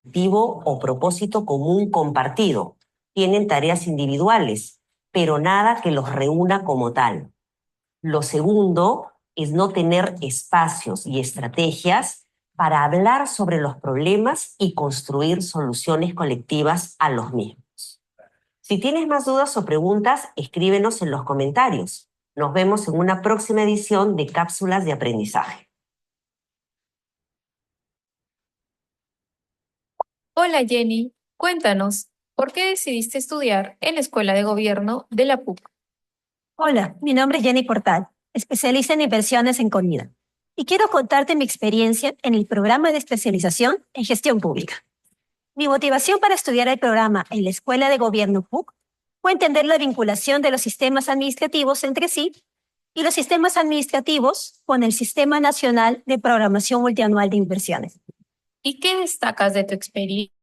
objetivo o propósito común compartido. Tienen tareas individuales, pero nada que los reúna como tal. Lo segundo es no tener espacios y estrategias para hablar sobre los problemas y construir soluciones colectivas a los mismos. Si tienes más dudas o preguntas, escríbenos en los comentarios. Nos vemos en una próxima edición de Cápsulas de Aprendizaje. Hola Jenny, cuéntanos, ¿por qué decidiste estudiar en la Escuela de Gobierno de la PUC? Hola, mi nombre es Jenny Portal, especialista en inversiones en comida, y quiero contarte mi experiencia en el programa de especialización en gestión pública. Mi motivación para estudiar el programa en la Escuela de Gobierno PUC fue entender la vinculación de los sistemas administrativos entre sí y los sistemas administrativos con el Sistema Nacional de Programación Multianual de Inversiones. ¿Y qué destacas de tu experiencia?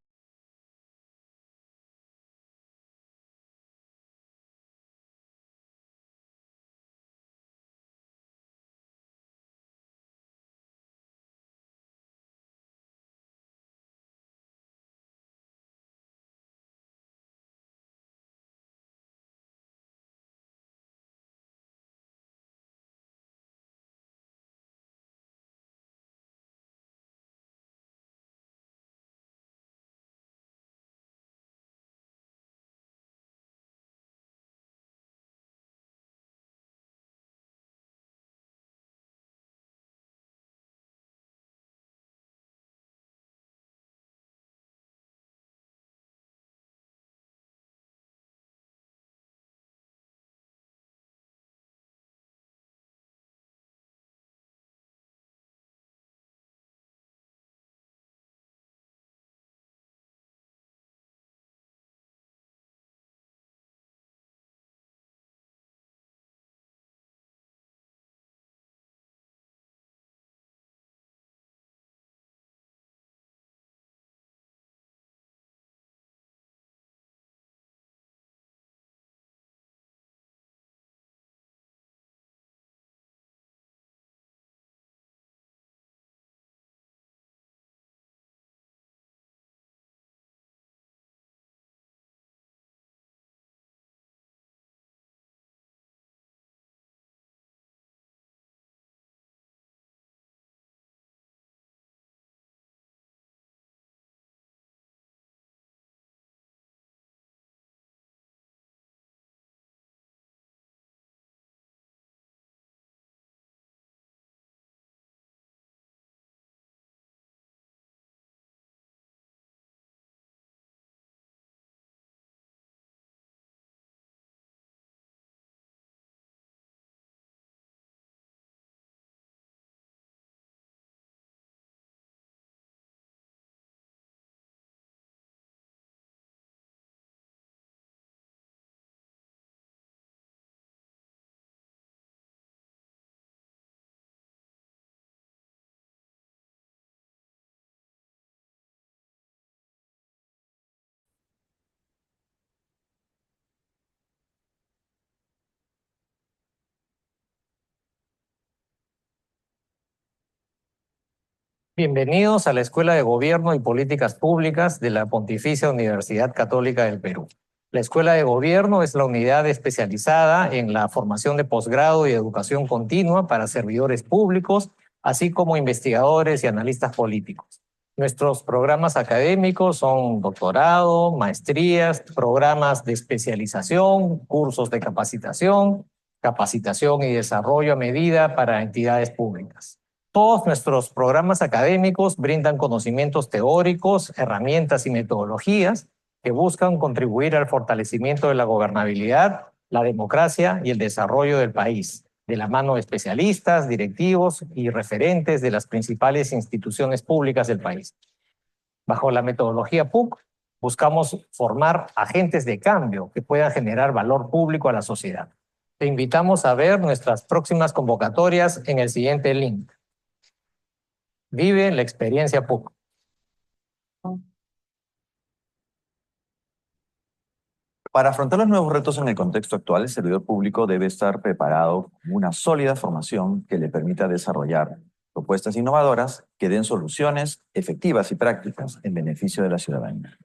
Bienvenidos a la Escuela de Gobierno y Políticas Públicas de la Pontificia Universidad Católica del Perú. La Escuela de Gobierno es la unidad especializada en la formación de posgrado y educación continua para servidores públicos, así como investigadores y analistas políticos. Nuestros programas académicos son doctorado, maestrías, programas de especialización, cursos de capacitación, capacitación y desarrollo a medida para entidades públicas. Todos nuestros programas académicos brindan conocimientos teóricos, herramientas y metodologías que buscan contribuir al fortalecimiento de la gobernabilidad, la democracia y el desarrollo del país, de la mano de especialistas, directivos y referentes de las principales instituciones públicas del país. Bajo la metodología PUC, buscamos formar agentes de cambio que puedan generar valor público a la sociedad. Te invitamos a ver nuestras próximas convocatorias en el siguiente link. Vive la experiencia PUC. Para afrontar los nuevos retos en el contexto actual, el servidor público debe estar preparado con una sólida formación que le permita desarrollar propuestas innovadoras que den soluciones efectivas y prácticas en beneficio de la ciudadanía.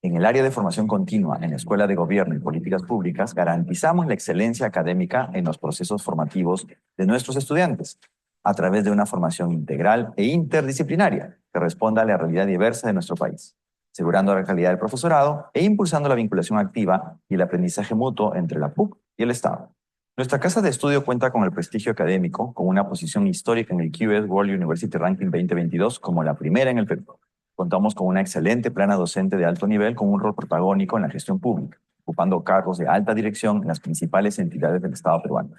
En el área de formación continua en la Escuela de Gobierno y Políticas Públicas, garantizamos la excelencia académica en los procesos formativos de nuestros estudiantes, a través de una formación integral e interdisciplinaria que responda a la realidad diversa de nuestro país, asegurando la calidad del profesorado e impulsando la vinculación activa y el aprendizaje mutuo entre la PUC y el Estado. Nuestra casa de estudio cuenta con el prestigio académico, con una posición histórica en el QS World University Ranking 2022 como la primera en el Perú. Contamos con una excelente plana docente de alto nivel con un rol protagónico en la gestión pública, ocupando cargos de alta dirección en las principales entidades del Estado peruano.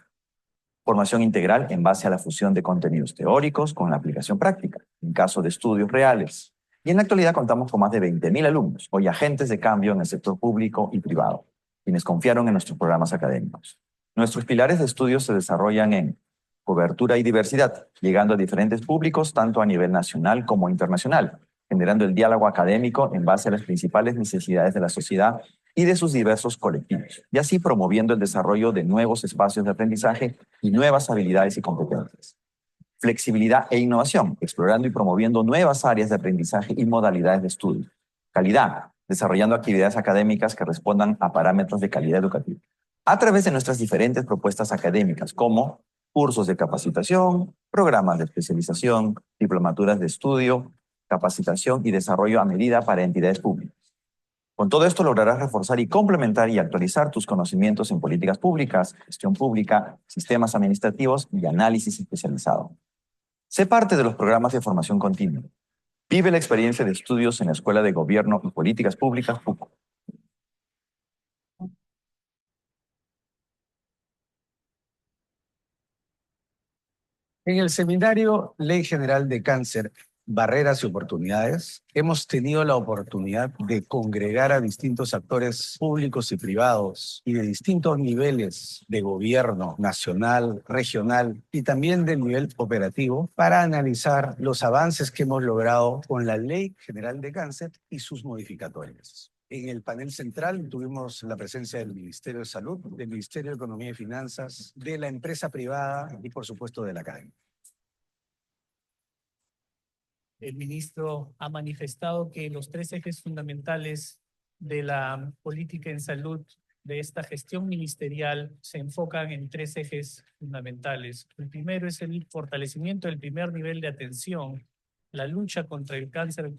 Formación integral en base a la fusión de contenidos teóricos con la aplicación práctica, en caso de estudios reales. Y en la actualidad contamos con más de 20.000 alumnos, hoy agentes de cambio en el sector público y privado, quienes confiaron en nuestros programas académicos. Nuestros pilares de estudio se desarrollan en cobertura y diversidad, llegando a diferentes públicos tanto a nivel nacional como internacional, generando el diálogo académico en base a las principales necesidades de la sociedad y de sus diversos colectivos, y así promoviendo el desarrollo de nuevos espacios de aprendizaje y nuevas habilidades y competencias. Flexibilidad e innovación, explorando y promoviendo nuevas áreas de aprendizaje y modalidades de estudio. Calidad, desarrollando actividades académicas que respondan a parámetros de calidad educativa, a través de nuestras diferentes propuestas académicas como cursos de capacitación, programas de especialización, diplomaturas de estudio, capacitación y desarrollo a medida para entidades públicas. Con todo esto lograrás reforzar y complementar y actualizar tus conocimientos en políticas públicas, gestión pública, sistemas administrativos y análisis especializado. Sé parte de los programas de formación continua. Vive la experiencia de estudios en la Escuela de Gobierno y Políticas Públicas PUC. En el seminario Ley General de Cáncer, Barreras y Oportunidades, hemos tenido la oportunidad de congregar a distintos actores públicos y privados y de distintos niveles de gobierno nacional, regional y también del nivel operativo para analizar los avances que hemos logrado con la Ley General de Cáncer y sus modificatorias. En el panel central tuvimos la presencia del Ministerio de Salud, del Ministerio de Economía y Finanzas, de la empresa privada y, por supuesto, de la academia. El ministro ha manifestado que los tres ejes fundamentales de la política en salud de esta gestión ministerial se enfocan en tres ejes fundamentales. El primero es el fortalecimiento del primer nivel de atención, la lucha contra el cáncer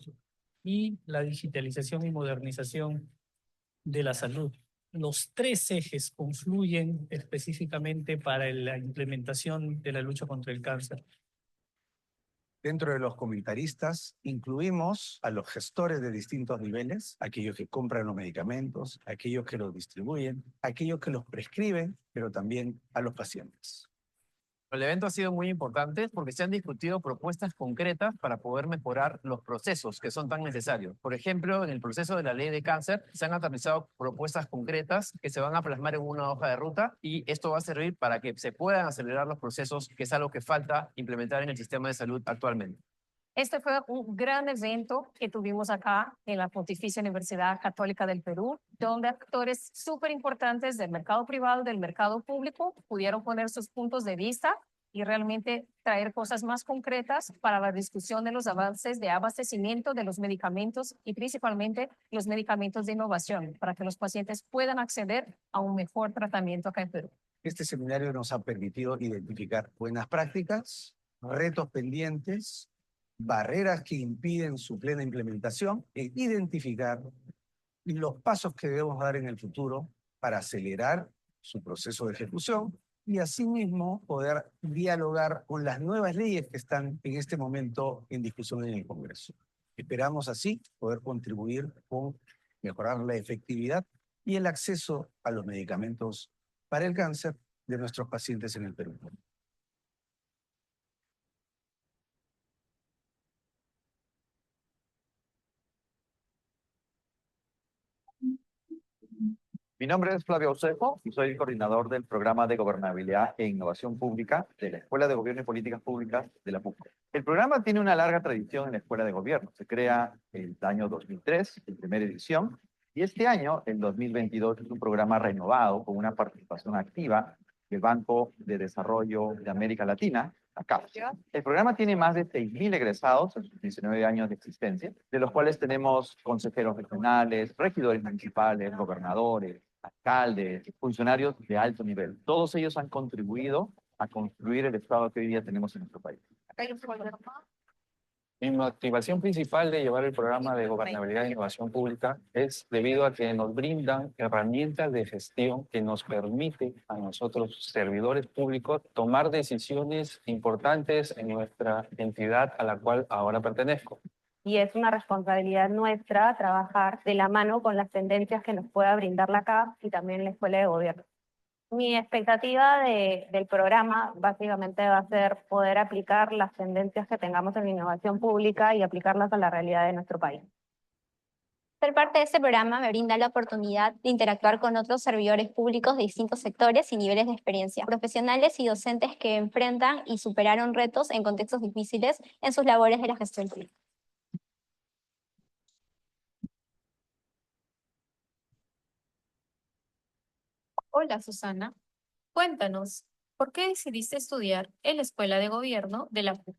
y la digitalización y modernización de la salud. Los tres ejes confluyen específicamente para la implementación de la lucha contra el cáncer. Dentro de los comentaristas incluimos a los gestores de distintos niveles, aquellos que compran los medicamentos, aquellos que los distribuyen, aquellos que los prescriben, pero también a los pacientes. El evento ha sido muy importante porque se han discutido propuestas concretas para poder mejorar los procesos que son tan necesarios. Por ejemplo, en el proceso de la ley de cáncer se han aterrizado propuestas concretas que se van a plasmar en una hoja de ruta y esto va a servir para que se puedan acelerar los procesos, que es algo que falta implementar en el sistema de salud actualmente. Este fue un gran evento que tuvimos acá en la Pontificia Universidad Católica del Perú, donde actores súper importantes del mercado privado, del mercado público, pudieron poner sus puntos de vista y realmente traer cosas más concretas para la discusión de los avances de abastecimiento de los medicamentos y principalmente los medicamentos de innovación, para que los pacientes puedan acceder a un mejor tratamiento acá en Perú. Este seminario nos ha permitido identificar buenas prácticas, retos pendientes, barreras que impiden su plena implementación e identificar los pasos que debemos dar en el futuro para acelerar su proceso de ejecución y asimismo poder dialogar con las nuevas leyes que están en este momento en discusión en el Congreso. Esperamos así poder contribuir con mejorar la efectividad y el acceso a los medicamentos para el cáncer de nuestros pacientes en el Perú. Mi nombre es Flavio Osejo y soy el coordinador del programa de Gobernabilidad e Innovación Pública de la Escuela de Gobierno y Políticas Públicas de la PUC. El programa tiene una larga tradición en la Escuela de Gobierno. Se crea el año 2003, en primera edición, y este año, el 2022, es un programa renovado con una participación activa del Banco de Desarrollo de América Latina, acá. El programa tiene más de 6.000 egresados en sus 19 años de existencia, de los cuales tenemos consejeros regionales, regidores municipales, gobernadores, alcaldes, funcionarios de alto nivel. Todos ellos han contribuido a construir el Estado que hoy día tenemos en nuestro país. Mi motivación principal de llevar el programa de gobernabilidad e innovación pública es debido a que nos brindan herramientas de gestión que nos permite a nosotros, servidores públicos, tomar decisiones importantes en nuestra entidad a la cual ahora pertenezco. Y es una responsabilidad nuestra trabajar de la mano con las tendencias que nos pueda brindar la CAP y también la Escuela de Gobierno. Mi expectativa del programa básicamente va a ser poder aplicar las tendencias que tengamos en la innovación pública y aplicarlas a la realidad de nuestro país. Ser parte de este programa me brinda la oportunidad de interactuar con otros servidores públicos de distintos sectores y niveles de experiencia, profesionales y docentes que enfrentan y superaron retos en contextos difíciles en sus labores de la gestión pública. Hola, Susana. Cuéntanos, ¿por qué decidiste estudiar en la Escuela de Gobierno de la PUC?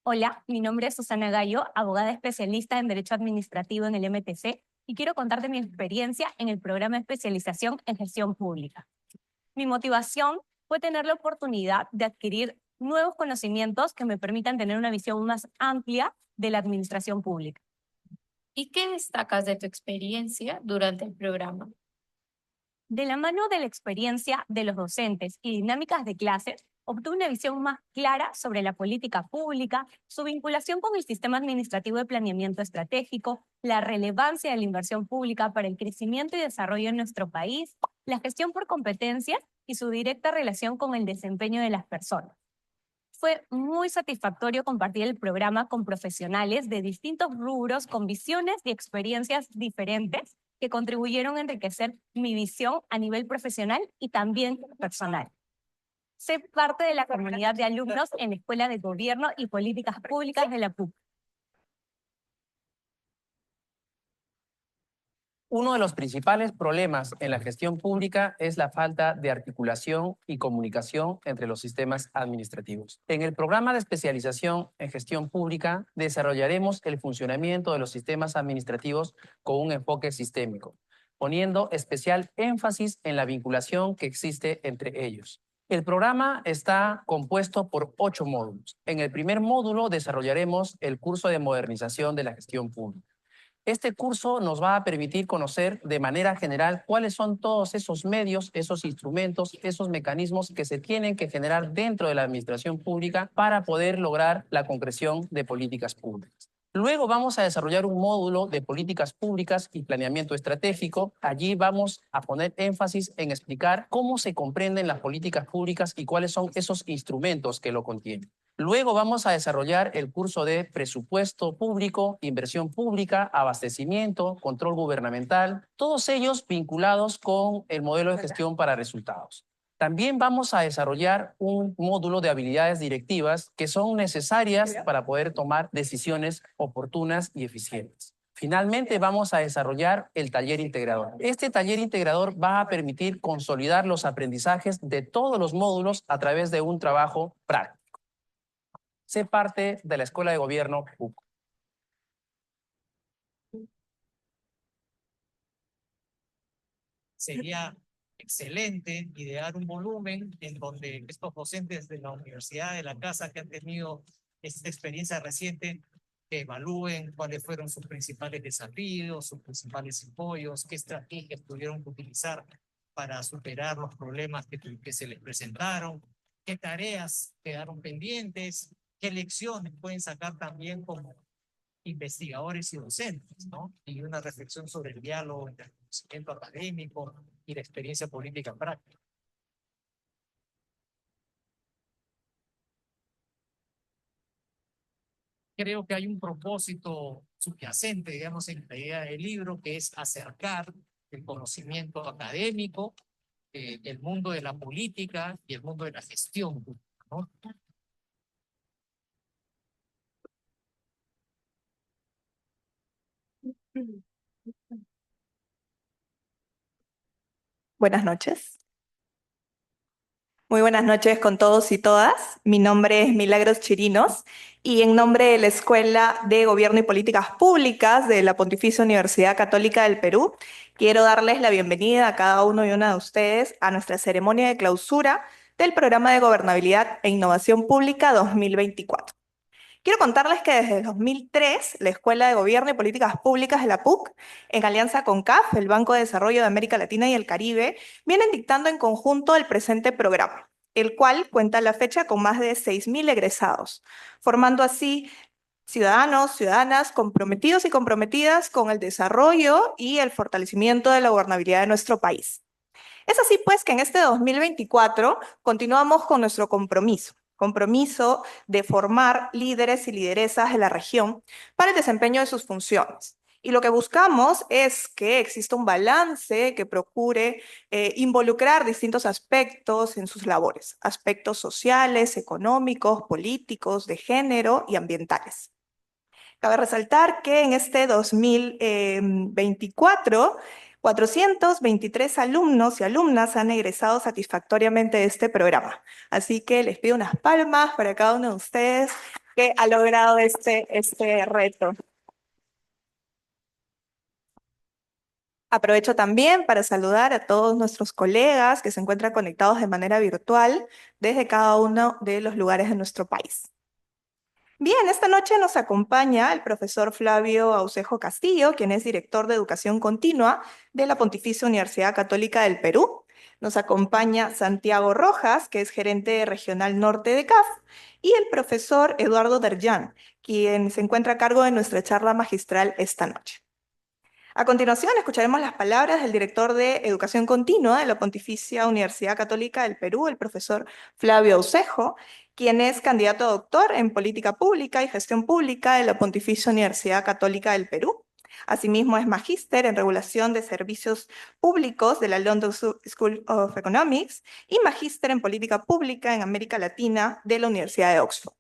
Hola, mi nombre es Susana Gallo, abogada especialista en Derecho Administrativo en el MTC, y quiero contarte mi experiencia en el programa de especialización en gestión pública. Mi motivación fue tener la oportunidad de adquirir nuevos conocimientos que me permitan tener una visión más amplia de la administración pública. ¿Y qué destacas de tu experiencia durante el programa? De la mano de la experiencia de los docentes y dinámicas de clases, obtuve una visión más clara sobre la política pública, su vinculación con el sistema administrativo de planeamiento estratégico, la relevancia de la inversión pública para el crecimiento y desarrollo en nuestro país, la gestión por competencias y su directa relación con el desempeño de las personas. Fue muy satisfactorio compartir el programa con profesionales de distintos rubros con visiones y experiencias diferentes que contribuyeron a enriquecer mi visión a nivel profesional y también personal. Ser parte de la comunidad de alumnos en la Escuela de Gobierno y Políticas Públicas de la PUC. Uno de los principales problemas en la gestión pública es la falta de articulación y comunicación entre los sistemas administrativos. En el programa de especialización en gestión pública desarrollaremos el funcionamiento de los sistemas administrativos con un enfoque sistémico, poniendo especial énfasis en la vinculación que existe entre ellos. El programa está compuesto por 8 módulos. En el primer módulo desarrollaremos el curso de modernización de la gestión pública. Este curso nos va a permitir conocer de manera general cuáles son todos esos medios, esos instrumentos, esos mecanismos que se tienen que generar dentro de la administración pública para poder lograr la concreción de políticas públicas. Luego vamos a desarrollar un módulo de políticas públicas y planeamiento estratégico. Allí vamos a poner énfasis en explicar cómo se comprenden las políticas públicas y cuáles son esos instrumentos que lo contienen. Luego vamos a desarrollar el curso de presupuesto público, inversión pública, abastecimiento, control gubernamental, todos ellos vinculados con el modelo de gestión para resultados. También vamos a desarrollar un módulo de habilidades directivas que son necesarias para poder tomar decisiones oportunas y eficientes. Finalmente, vamos a desarrollar el taller integrador. Este taller integrador va a permitir consolidar los aprendizajes de todos los módulos a través de un trabajo práctico. Sé parte de la Escuela de Gobierno PUC. Sería excelente idear un volumen en donde estos docentes de la Universidad de la Casa que han tenido esta experiencia reciente evalúen cuáles fueron sus principales desafíos, sus principales apoyos, qué estrategias tuvieron que utilizar para superar los problemas que se les presentaron, qué tareas quedaron pendientes, qué lecciones pueden sacar también como investigadores y docentes, ¿no? Y una reflexión sobre el diálogo entre el conocimiento académico y la experiencia política práctica. Creo que hay un propósito subyacente, digamos, en la idea del libro, que es acercar el conocimiento académico, el mundo de la política y el mundo de la gestión, ¿no? Buenas noches. Muy buenas noches con todos y todas. Mi nombre es Milagros Chirinos y en nombre de la Escuela de Gobierno y Políticas Públicas de la Pontificia Universidad Católica del Perú, quiero darles la bienvenida a cada uno y una de ustedes a nuestra ceremonia de clausura del Programa de Gobernabilidad e Innovación Pública 2024. Quiero contarles que desde el 2003, la Escuela de Gobierno y Políticas Públicas de la PUC, en alianza con CAF, el Banco de Desarrollo de América Latina y el Caribe, vienen dictando en conjunto el presente programa, el cual cuenta a la fecha con más de 6.000 egresados, formando así ciudadanos, ciudadanas comprometidos y comprometidas con el desarrollo y el fortalecimiento de la gobernabilidad de nuestro país. Es así pues que en este 2024 continuamos con nuestro compromiso de formar líderes y lideresas de la región para el desempeño de sus funciones. Y lo que buscamos es que exista un balance que procure involucrar distintos aspectos en sus labores, aspectos sociales, económicos, políticos, de género y ambientales. Cabe resaltar que en este 2024, 423 alumnos y alumnas han egresado satisfactoriamente de este programa. Así que les pido unas palmas para cada uno de ustedes que ha logrado este reto. Aprovecho también para saludar a todos nuestros colegas que se encuentran conectados de manera virtual desde cada uno de los lugares de nuestro país. Bien, esta noche nos acompaña el profesor Flavio Aucejo Castillo, quien es director de Educación Continua de la Pontificia Universidad Católica del Perú. Nos acompaña Santiago Rojas, que es gerente regional norte de CAF, y el profesor Eduardo Derjan, quien se encuentra a cargo de nuestra charla magistral esta noche. A continuación, escucharemos las palabras del director de Educación Continua de la Pontificia Universidad Católica del Perú, el profesor Flavio Aucejo, quien es candidato a doctor en Política Pública y Gestión Pública de la Pontificia Universidad Católica del Perú. Asimismo, es magíster en Regulación de Servicios Públicos de la London School of Economics y magíster en Política Pública en América Latina de la Universidad de Oxford.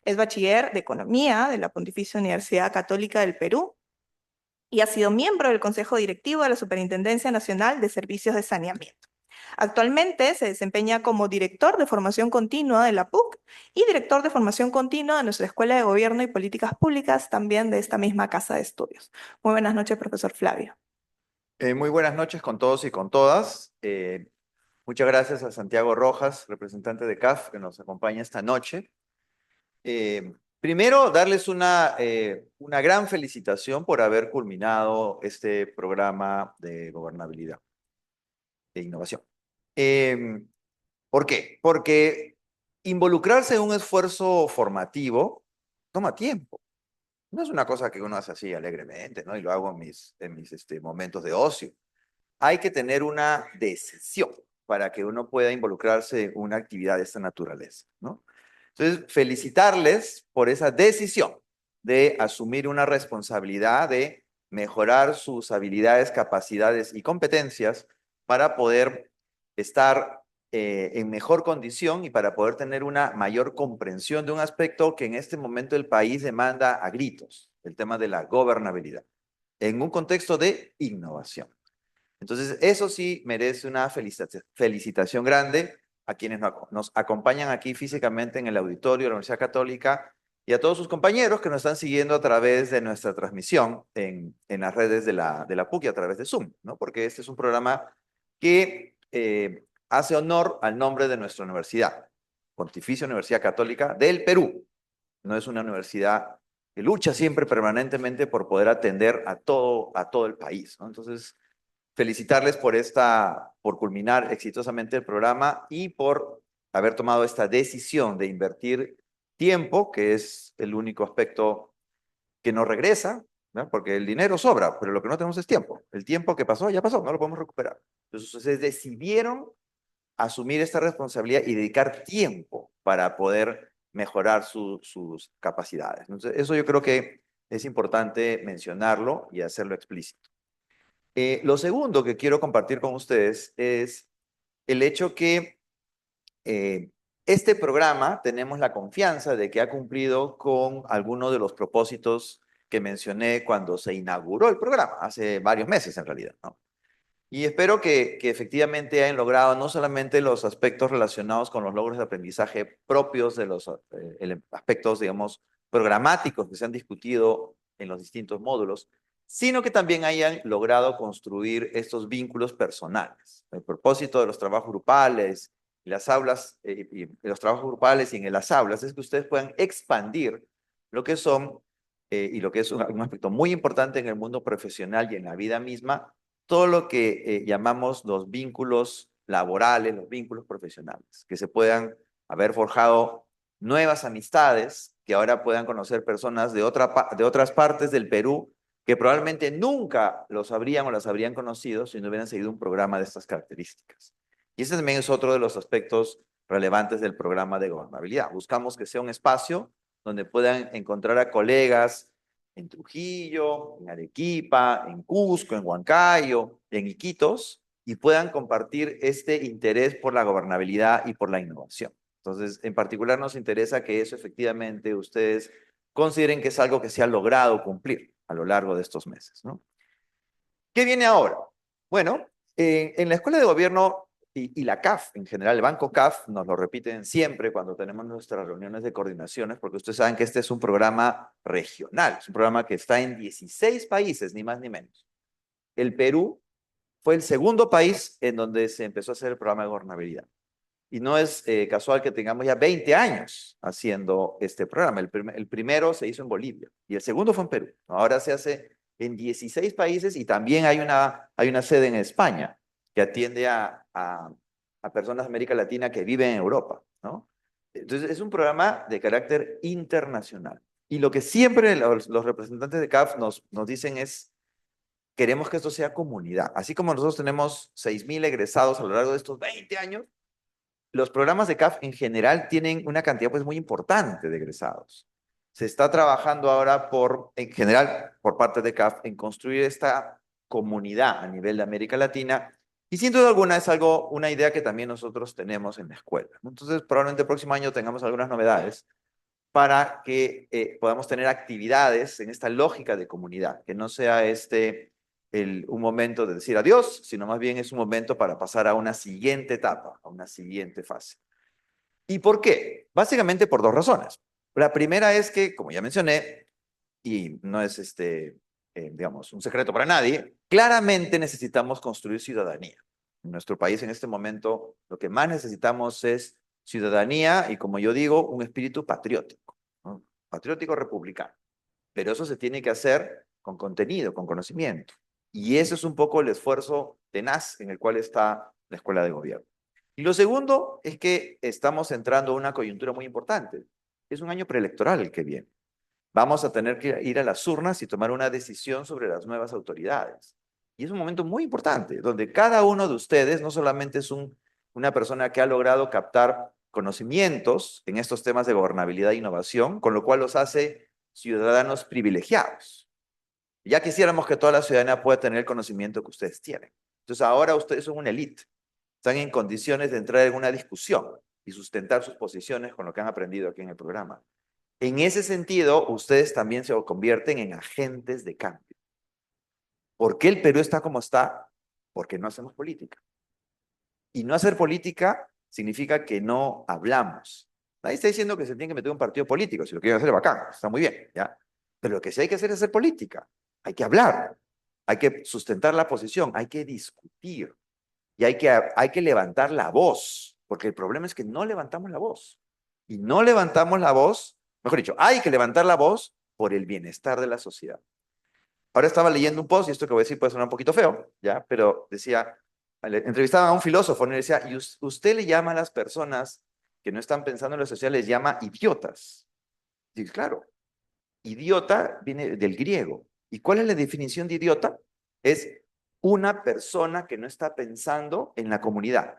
Es bachiller de Economía de la Pontificia Universidad Católica del Perú y ha sido miembro del Consejo Directivo de la Superintendencia Nacional de Servicios de Saneamiento. Actualmente se desempeña como director de formación continua de la PUC y director de formación continua de nuestra Escuela de Gobierno y Políticas Públicas, también de esta misma casa de estudios. Muy buenas noches, profesor Flavio. Muy buenas noches con todos y con todas. Muchas gracias a Santiago Rojas, representante de CAF, que nos acompaña esta noche. Primero, darles una gran felicitación por haber culminado este programa de gobernabilidad e innovación. ¿Por qué? Porque involucrarse en un esfuerzo formativo toma tiempo. No es una cosa que uno hace así alegremente, ¿no? Y lo hago en mis momentos de ocio. Hay que tener una decisión para que uno pueda involucrarse en una actividad de esta naturaleza, ¿no? Entonces, felicitarles por esa decisión de asumir una responsabilidad de mejorar sus habilidades, capacidades y competencias para poder estar en mejor condición y para poder tener una mayor comprensión de un aspecto que en este momento el país demanda a gritos, el tema de la gobernabilidad, en un contexto de innovación. Entonces, eso sí merece una felicitación grande a quienes nos acompañan aquí físicamente en el auditorio de la Universidad Católica y a todos sus compañeros que nos están siguiendo a través de nuestra transmisión en las redes de la PUC y a través de Zoom, ¿no? Porque este es un programa que hace honor al nombre de nuestra universidad, Pontificia Universidad Católica del Perú. No es una universidad que lucha siempre permanentemente por poder atender a todo el país, ¿no? Entonces, felicitarles por culminar exitosamente el programa y por haber tomado esta decisión de invertir tiempo, que es el único aspecto que nos regresa, ¿no? Porque el dinero sobra, pero lo que no tenemos es tiempo. El tiempo que pasó, ya pasó, no lo podemos recuperar. Entonces, ustedes decidieron asumir esta responsabilidad y dedicar tiempo para poder mejorar sus capacidades. Entonces, eso yo creo que es importante mencionarlo y hacerlo explícito. Lo segundo que quiero compartir con ustedes es el hecho que este programa tenemos la confianza de que ha cumplido con algunos de los propósitos que mencioné cuando se inauguró el programa, hace varios meses en realidad, ¿no? Y espero que efectivamente hayan logrado no solamente los aspectos relacionados con los logros de aprendizaje propios de los aspectos, digamos, programáticos que se han discutido en los distintos módulos, sino que también hayan logrado construir estos vínculos personales. El propósito de los trabajos grupales, las aulas, y los trabajos grupales y en las aulas es que ustedes puedan expandir lo que son, y lo que es un aspecto muy importante en el mundo profesional y en la vida misma, todo lo que llamamos los vínculos laborales, los vínculos profesionales, que se puedan haber forjado nuevas amistades, que ahora puedan conocer personas de otras partes del Perú que probablemente nunca los habrían o las habrían conocido si no hubieran seguido un programa de estas características. Y ese también es otro de los aspectos relevantes del programa de gobernabilidad. Buscamos que sea un espacio donde puedan encontrar a colegas en Trujillo, en Arequipa, en Cusco, en Huancayo, en Iquitos, y puedan compartir este interés por la gobernabilidad y por la innovación. Entonces, en particular nos interesa que eso efectivamente ustedes consideren que es algo que se ha logrado cumplir a lo largo de estos meses, ¿no? ¿Qué viene ahora? Bueno, en la Escuela de Gobierno y la CAF en general, el Banco CAF, nos lo repiten siempre cuando tenemos nuestras reuniones de coordinaciones, porque ustedes saben que este es un programa regional, es un programa que está en 16 países, ni más ni menos. El Perú fue el segundo país en donde se empezó a hacer el programa de gobernabilidad. Y no es casual que tengamos ya 20 años haciendo este programa. El primero se hizo en Bolivia y el segundo fue en Perú. Ahora se hace en 16 países y también hay una sede en España que atiende a personas de América Latina que viven en Europa, ¿no? Entonces es un programa de carácter internacional. Y lo que siempre los representantes de CAF nos dicen es: queremos que esto sea comunidad. Así como nosotros tenemos 6,000 egresados a lo largo de estos 20 años, los programas de CAF en general tienen una cantidad pues muy importante de egresados. Se está trabajando ahora en general, por parte de CAF, en construir esta comunidad a nivel de América Latina, y sin duda alguna es una idea que también nosotros tenemos en la escuela. Entonces, probablemente el próximo año tengamos algunas novedades para que podamos tener actividades en esta lógica de comunidad, que no sea un momento de decir adiós, sino más bien es un momento para pasar a una siguiente etapa, a una siguiente fase. ¿Y por qué? Básicamente por dos razones. La primera es que, como ya mencioné, y no es digamos, un secreto para nadie, claramente necesitamos construir ciudadanía. En nuestro país en este momento lo que más necesitamos es ciudadanía y, como yo digo, un espíritu patriótico, ¿no? Patriótico republicano. Pero eso se tiene que hacer con contenido, con conocimiento. Y ese es un poco el esfuerzo tenaz en el cual está la Escuela de Gobierno. Y lo segundo es que estamos entrando a una coyuntura muy importante. Es un año preelectoral el que viene. Vamos a tener que ir a las urnas y tomar una decisión sobre las nuevas autoridades. Y es un momento muy importante, donde cada uno de ustedes no solamente es una persona que ha logrado captar conocimientos en estos temas de gobernabilidad e innovación, con lo cual los hace ciudadanos privilegiados. Ya quisiéramos que toda la ciudadanía pueda tener el conocimiento que ustedes tienen. Entonces ahora ustedes son una élite. Están en condiciones de entrar en una discusión y sustentar sus posiciones con lo que han aprendido aquí en el programa. En ese sentido, ustedes también se convierten en agentes de cambio. ¿Por qué el Perú está como está? Porque no hacemos política. Y no hacer política significa que no hablamos. Nadie está diciendo que se tiene que meter un partido político. Si lo quieren hacer, bacán, está muy bien, ¿ya? Pero lo que sí hay que hacer es hacer política. Hay que hablar, hay que sustentar la posición, hay que discutir. Y hay que levantar la voz, porque el problema es que no levantamos la voz. Y no levantamos la voz, mejor dicho, hay que levantar la voz por el bienestar de la sociedad. Ahora estaba leyendo un post, y esto que voy a decir puede sonar un poquito feo, ¿ya? Pero decía, entrevistaban a un filósofo, y le decía, y usted le llama a las personas que no están pensando en lo social, les llama idiotas. Y claro, idiota viene del griego. ¿Y cuál es la definición de idiota? Es una persona que no está pensando en la comunidad,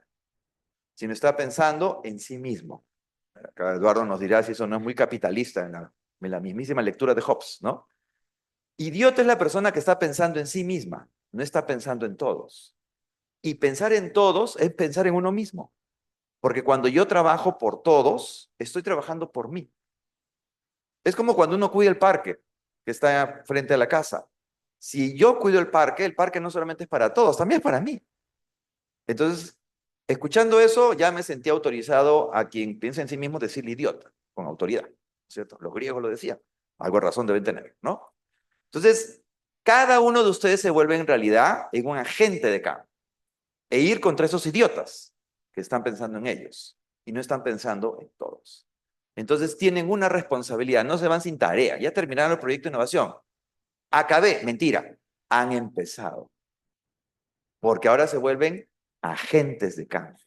sino está pensando en sí mismo. Acá Eduardo nos dirá si eso no es muy capitalista en la mismísima lectura de Hobbes, ¿no? Idiota es la persona que está pensando en sí misma, no está pensando en todos. Y pensar en todos es pensar en uno mismo. Porque cuando yo trabajo por todos, estoy trabajando por mí. Es como cuando uno cuida el parque que está frente a la casa. Si yo cuido el parque no solamente es para todos, también es para mí. Entonces, escuchando eso, ya me sentí autorizado a quien piensa en sí mismo decirle idiota, con autoridad, ¿cierto? Los griegos lo decían, algo de razón deben tener, ¿no? Entonces, cada uno de ustedes se vuelve en realidad en un agente de cambio e ir contra esos idiotas que están pensando en ellos y no están pensando en todos. Entonces, tienen una responsabilidad, no se van sin tarea, ya terminaron el proyecto de innovación. Acabé, mentira, han empezado. Porque ahora se vuelven agentes de cambio.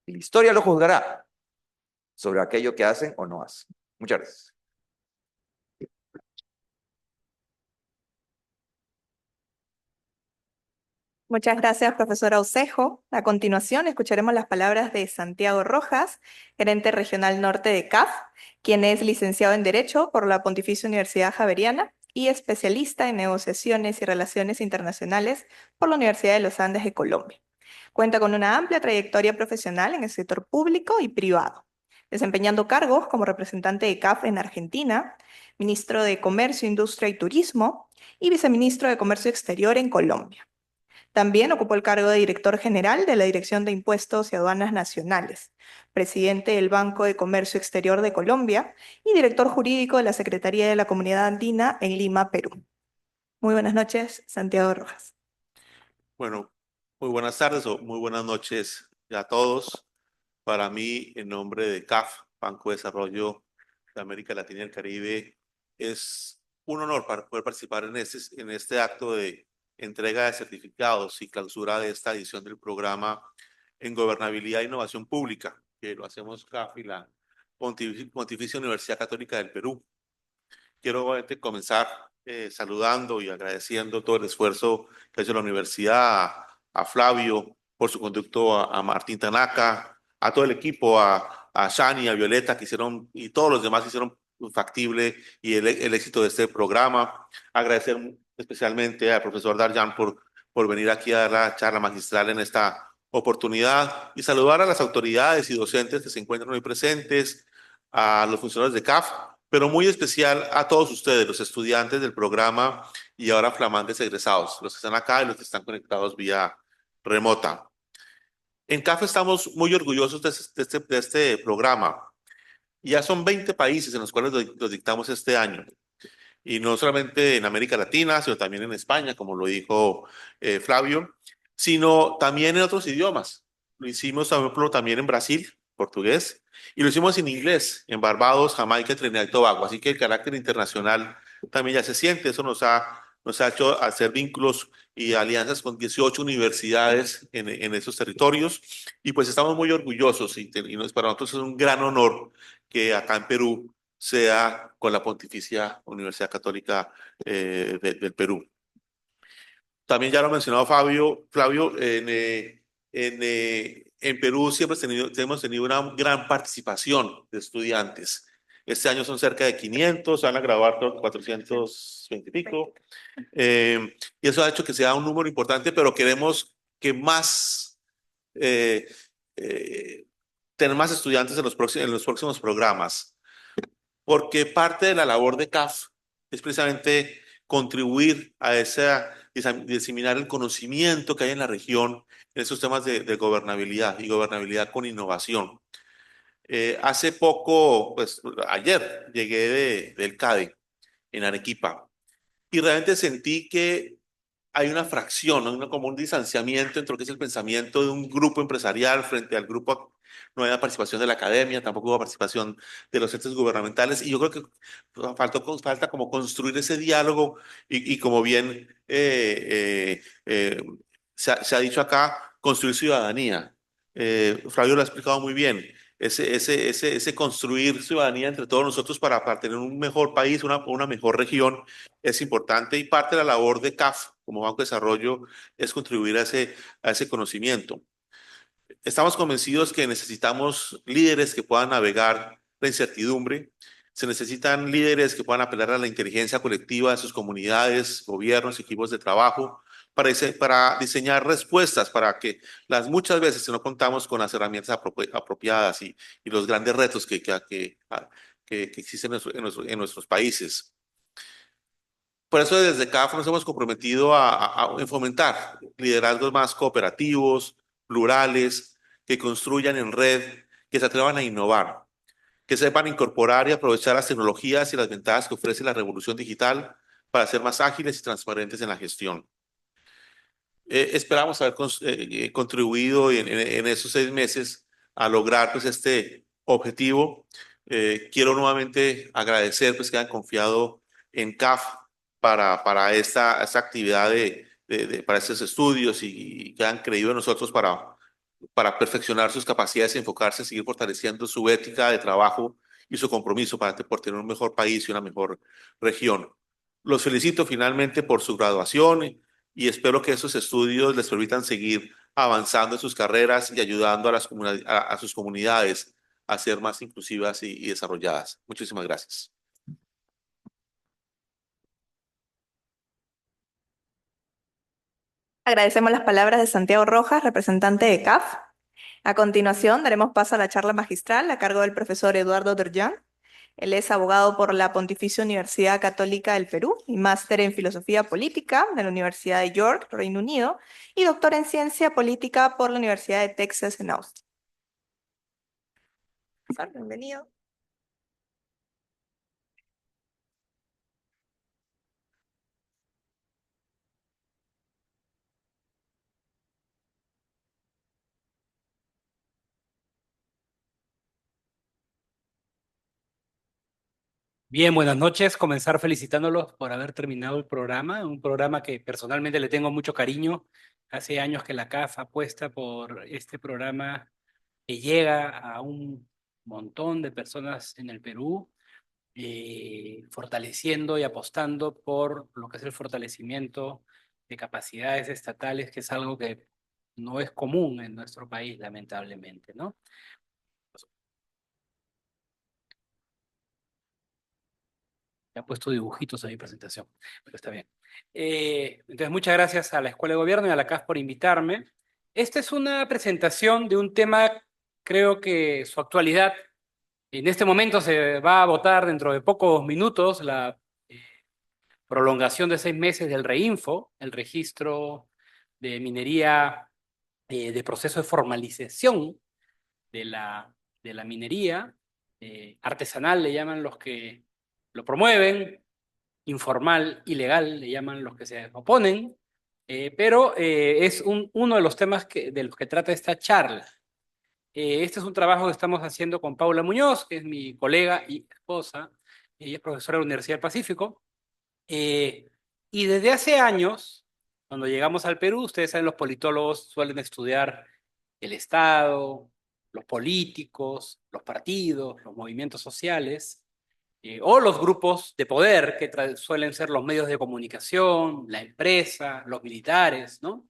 Y la historia lo juzgará sobre aquello que hacen o no hacen. Muchas gracias. Muchas gracias, profesora Ucejo. A continuación, escucharemos las palabras de Santiago Rojas, gerente regional norte de CAF, quien es licenciado en Derecho por la Pontificia Universidad Javeriana y especialista en negociaciones y relaciones internacionales por la Universidad de los Andes de Colombia. Cuenta con una amplia trayectoria profesional en el sector público y privado, desempeñando cargos como representante de CAF en Argentina, ministro de Comercio, Industria y Turismo y viceministro de Comercio Exterior en Colombia. También ocupó el cargo de director general de la Dirección de Impuestos y Aduanas Nacionales, presidente del Banco de Comercio Exterior de Colombia y director jurídico de la Secretaría de la Comunidad Andina en Lima, Perú. Muy buenas noches, Santiago Rojas. Bueno, muy buenas tardes o muy buenas noches a todos. Para mí, en nombre de CAF, Banco de Desarrollo de América Latina y el Caribe, es un honor para poder participar en este acto de entrega de certificados y clausura de esta edición del programa en Gobernabilidad e Innovación Pública, que lo hacemos CAF y la Pontificia Universidad Católica del Perú. Quiero obviamente comenzar saludando y agradeciendo todo el esfuerzo que ha hecho la universidad, a Flavio por su conducto, a Martín Tanaka, a todo el equipo, a Shani, a Violeta que hicieron, y todos los demás que hicieron factible y el éxito de este programa. Agradecer especialmente al profesor Darjan por venir aquí a dar la charla magistral en esta oportunidad y saludar a las autoridades y docentes que se encuentran hoy presentes, a los funcionarios de CAF, pero muy especial a todos ustedes, los estudiantes del programa y ahora flamantes egresados, los que están acá y los que están conectados vía remota. En CAF estamos muy orgullosos de este programa. Ya son 20 países en los cuales lo dictamos este año. Y no solamente en América Latina, sino también en España, como lo dijo Flavio, sino también en otros idiomas. Lo hicimos, por ejemplo, también en Brasil, portugués, y lo hicimos en inglés, en Barbados, Jamaica, Trinidad y Tobago. Así que el carácter internacional también ya se siente. Eso nos ha hecho hacer vínculos y alianzas con 18 universidades en esos territorios. Y pues estamos muy orgullosos y para nosotros es un gran honor que acá en Perú sea con la Pontificia Universidad Católica del Perú. También ya lo ha mencionado Flavio, en Perú siempre hemos tenido una gran participación de estudiantes. Este año son cerca de 500, van a graduar 420 y pico. Y eso ha hecho que sea un número importante, pero queremos que tener más estudiantes en los próximos programas. Porque parte de la labor de CAF es precisamente contribuir a diseminar el conocimiento que hay en la región en esos temas de gobernabilidad y gobernabilidad con innovación. Hace poco, pues ayer, llegué del CADE en Arequipa y realmente sentí que hay una fracción, ¿no? Como un distanciamiento entre lo que es el pensamiento de un grupo empresarial frente al grupo. No hay participación de la academia, tampoco hubo participación de los entes gubernamentales, y yo creo que falta como construir ese diálogo y como bien se ha dicho acá, construir ciudadanía. Flavio lo ha explicado muy bien. Ese construir ciudadanía entre todos nosotros para tener un mejor país, una mejor región, es importante, y parte de la labor de CAF como Banco de Desarrollo es contribuir a ese conocimiento. Estamos convencidos que necesitamos líderes que puedan navegar la incertidumbre, se necesitan líderes que puedan apelar a la inteligencia colectiva de sus comunidades, gobiernos, equipos de trabajo, para diseñar respuestas para que muchas veces no contamos con las herramientas apropiadas y los grandes retos que existen en nuestros países. Por eso desde CAF nos hemos comprometido a fomentar liderazgos más cooperativos, plurales, que construyan en red, que se atrevan a innovar, que sepan incorporar y aprovechar las tecnologías y las ventajas que ofrece la revolución digital para ser más ágiles y transparentes en la gestión. Esperamos haber contribuido en esos 6 meses a lograr pues, este objetivo. Quiero nuevamente agradecer pues, que hayan confiado en CAF para esta actividad para estos estudios y que hayan creído en nosotros para perfeccionar sus capacidades y enfocarse en seguir fortaleciendo su ética de trabajo y su compromiso por tener un mejor país y una mejor región. Los felicito finalmente por su graduación y espero que esos estudios les permitan seguir avanzando en sus carreras y ayudando a sus comunidades a ser más inclusivas y desarrolladas. Muchísimas gracias. Agradecemos las palabras de Santiago Rojas, representante de CAF. A continuación, daremos paso a la charla magistral a cargo del profesor Eduardo Durjan. Él es abogado por la Pontificia Universidad Católica del Perú y máster en Filosofía Política de la Universidad de York, Reino Unido, y doctor en Ciencia Política por la Universidad de Texas en Austin. Profesor, bienvenido. Bien, buenas noches. Comenzar felicitándolos por haber terminado el programa, un programa que personalmente le tengo mucho cariño. Hace años que la CAF apuesta por este programa que llega a un montón de personas en el Perú, fortaleciendo y apostando por lo que es el fortalecimiento de capacidades estatales, que es algo que no es común en nuestro país, lamentablemente, ¿no? Ya he puesto dibujitos a mi presentación, pero está bien. Entonces, muchas gracias a la Escuela de Gobierno y a la CAF por invitarme. Esta es una presentación de un tema, creo que su actualidad, en este momento se va a votar dentro de pocos minutos la prolongación de 6 meses del REINFO, el registro de minería, de proceso de formalización de la minería, artesanal le llaman los que lo promueven, informal, ilegal, le llaman los que se oponen, pero es uno de los temas de los que trata esta charla. Este es un trabajo que estamos haciendo con Paula Muñoz, que es mi colega y esposa, ella es profesora de la Universidad del Pacífico, y desde hace años, cuando llegamos al Perú, ustedes saben, los politólogos suelen estudiar el Estado, los políticos, los partidos, los movimientos sociales, o los grupos de poder que suelen ser los medios de comunicación, la empresa, los militares, ¿no?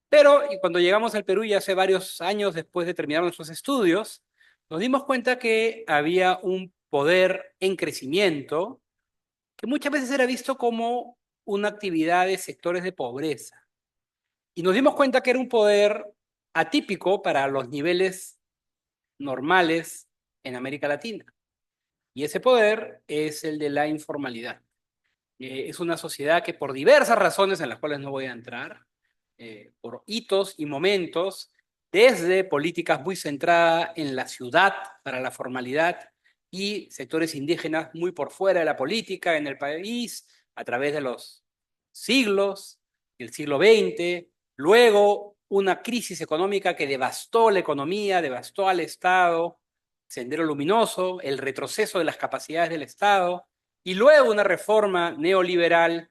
Pero cuando llegamos al Perú, ya hace varios años después de terminar nuestros estudios, nos dimos cuenta que había un poder en crecimiento que muchas veces era visto como una actividad de sectores de pobreza. Y nos dimos cuenta que era un poder atípico para los niveles normales en América Latina. Y ese poder es el de la informalidad. Es una sociedad que por diversas razones en las cuales no voy a entrar, por hitos y momentos, desde políticas muy centradas en la ciudad para la formalidad y sectores indígenas muy por fuera de la política en el país, a través de los siglos, el siglo XX, luego una crisis económica que devastó la economía, devastó al Estado, Sendero Luminoso, el retroceso de las capacidades del Estado, y luego una reforma neoliberal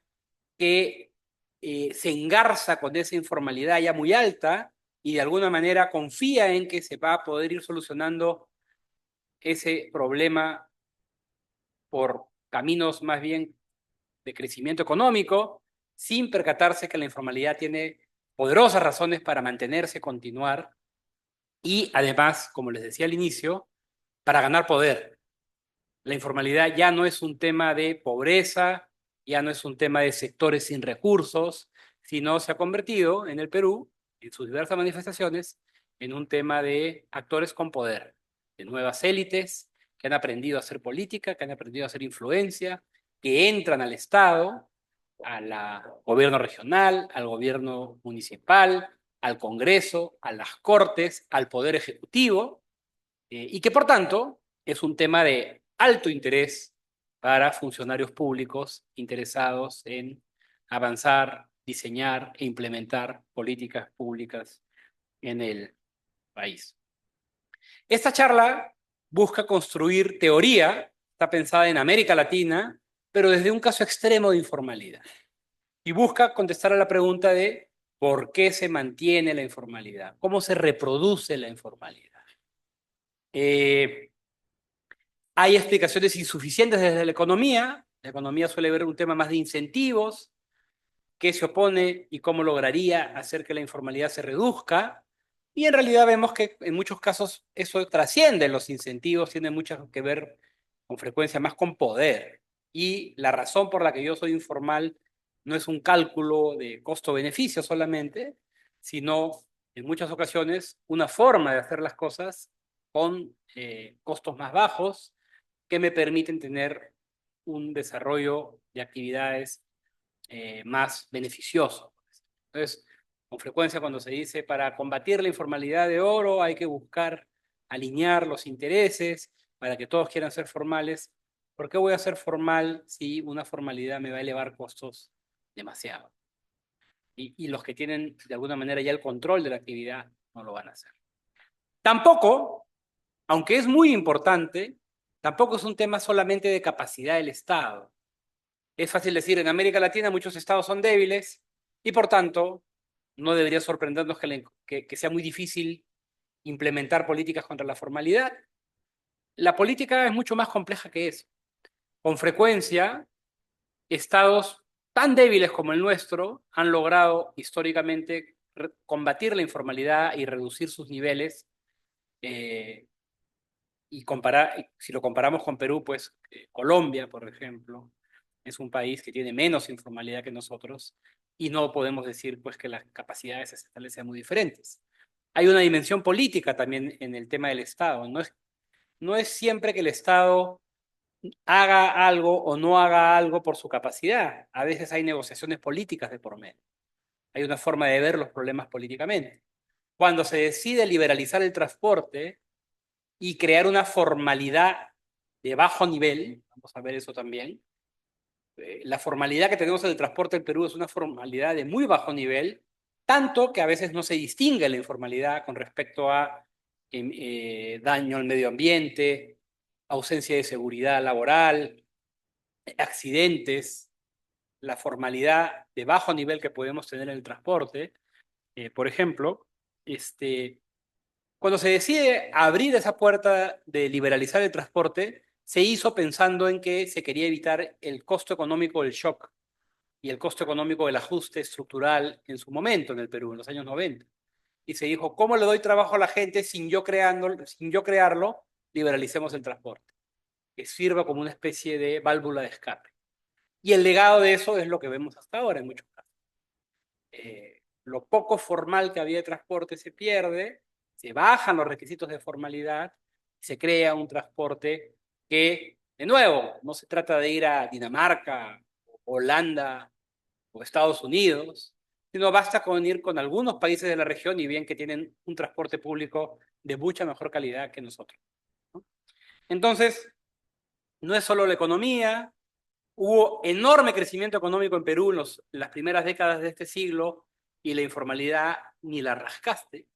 que se engarza con esa informalidad ya muy alta y de alguna manera confía en que se va a poder ir solucionando ese problema por caminos más bien de crecimiento económico, sin percatarse que la informalidad tiene poderosas razones para mantenerse, continuar, y además, como les decía al inicio, para ganar poder. La informalidad ya no es un tema de pobreza, ya no es un tema de sectores sin recursos, sino se ha convertido en el Perú, en sus diversas manifestaciones, en un tema de actores con poder, de nuevas élites que han aprendido a hacer política, que han aprendido a hacer influencia, que entran al Estado al gobierno regional, al gobierno municipal, al Congreso, a las Cortes, al Poder Ejecutivo, y que por tanto es un tema de alto interés para funcionarios públicos interesados en avanzar, diseñar e implementar políticas públicas en el país. Esta charla busca construir teoría, está pensada en América Latina, pero desde un caso extremo de informalidad. Y busca contestar a la pregunta de ¿por qué se mantiene la informalidad? ¿Cómo se reproduce la informalidad? Hay explicaciones insuficientes desde la economía. La economía suele ver un tema más de incentivos, qué se opone y cómo lograría hacer que la informalidad se reduzca. Y en realidad vemos que en muchos casos eso trasciende los incentivos, tiene mucho que ver con frecuencia más con poder. Y la razón por la que yo soy informal no es un cálculo de costo-beneficio solamente, sino en muchas ocasiones una forma de hacer las cosas con costos más bajos que me permiten tener un desarrollo de actividades más beneficioso. Entonces, con frecuencia cuando se dice para combatir la informalidad de oro hay que buscar alinear los intereses para que todos quieran ser formales. ¿Por qué voy a ser formal si una formalidad me va a elevar costos demasiado? Y los que tienen de alguna manera ya el control de la actividad no lo van a hacer. Tampoco, aunque es muy importante, tampoco es un tema solamente de capacidad del Estado. Es fácil decir, en América Latina muchos estados son débiles y por tanto no debería sorprendernos que sea muy difícil implementar políticas contra la formalidad. La política es mucho más compleja que eso. Con frecuencia, estados tan débiles como el nuestro han logrado históricamente combatir la informalidad y reducir sus niveles. Y si lo comparamos con Perú, pues Colombia, por ejemplo, es un país que tiene menos informalidad que nosotros y no podemos decir pues que las capacidades estatales sean muy diferentes. Hay una dimensión política también en el tema del Estado. No es siempre que el Estado haga algo o no haga algo por su capacidad. A veces hay negociaciones políticas de por medio. Hay una forma de ver los problemas políticamente. Cuando se decide liberalizar el transporte y crear una formalidad de bajo nivel, vamos a ver eso también, la formalidad que tenemos en el transporte en Perú es una formalidad de muy bajo nivel, tanto que a veces no se distingue la informalidad con respecto a daño al medio ambiente, ausencia de seguridad laboral, accidentes, la formalidad de bajo nivel que podemos tener en el transporte. Por ejemplo, cuando se decide abrir esa puerta de liberalizar el transporte, se hizo pensando en que se quería evitar el costo económico del shock y el costo económico del ajuste estructural en su momento en el Perú, en los años 90. Y se dijo, ¿cómo le doy trabajo a la gente sin yo crearlo? Liberalicemos el transporte, que sirva como una especie de válvula de escape. Y el legado de eso es lo que vemos hasta ahora en muchos casos. Lo poco formal que había de transporte se pierde, se bajan los requisitos de formalidad, se crea un transporte que, de nuevo, no se trata de ir a Dinamarca, Holanda o Estados Unidos, sino basta con ir con algunos países de la región y bien que tienen un transporte público de mucha mejor calidad que nosotros, ¿no? Entonces, no es solo la economía, hubo enorme crecimiento económico en Perú en las primeras décadas de este siglo y la informalidad ni la rascaste,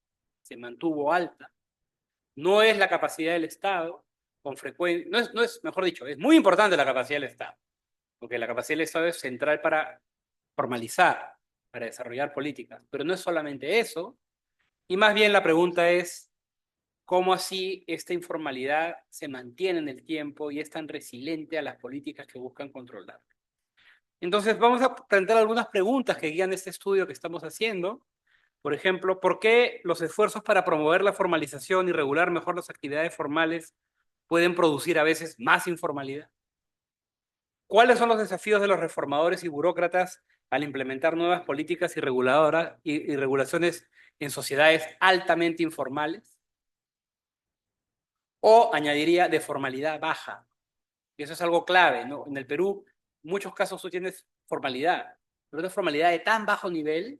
se mantuvo alta. No es la capacidad del Estado, con frecuencia, no es, mejor dicho, es muy importante la capacidad del Estado, porque la capacidad del Estado es central para formalizar, para desarrollar políticas, pero no es solamente eso, y más bien la pregunta es, ¿cómo así esta informalidad se mantiene en el tiempo y es tan resiliente a las políticas que buscan controlar? Entonces vamos a plantear algunas preguntas que guían este estudio que estamos haciendo. Por ejemplo, ¿por qué los esfuerzos para promover la formalización y regular mejor las actividades formales pueden producir a veces más informalidad? ¿Cuáles son los desafíos de los reformadores y burócratas al implementar nuevas políticas y regulaciones en sociedades altamente informales? O añadiría de formalidad baja. Y eso es algo clave, ¿no? En el Perú, en muchos casos tú tienes formalidad, pero una formalidad de tan bajo nivel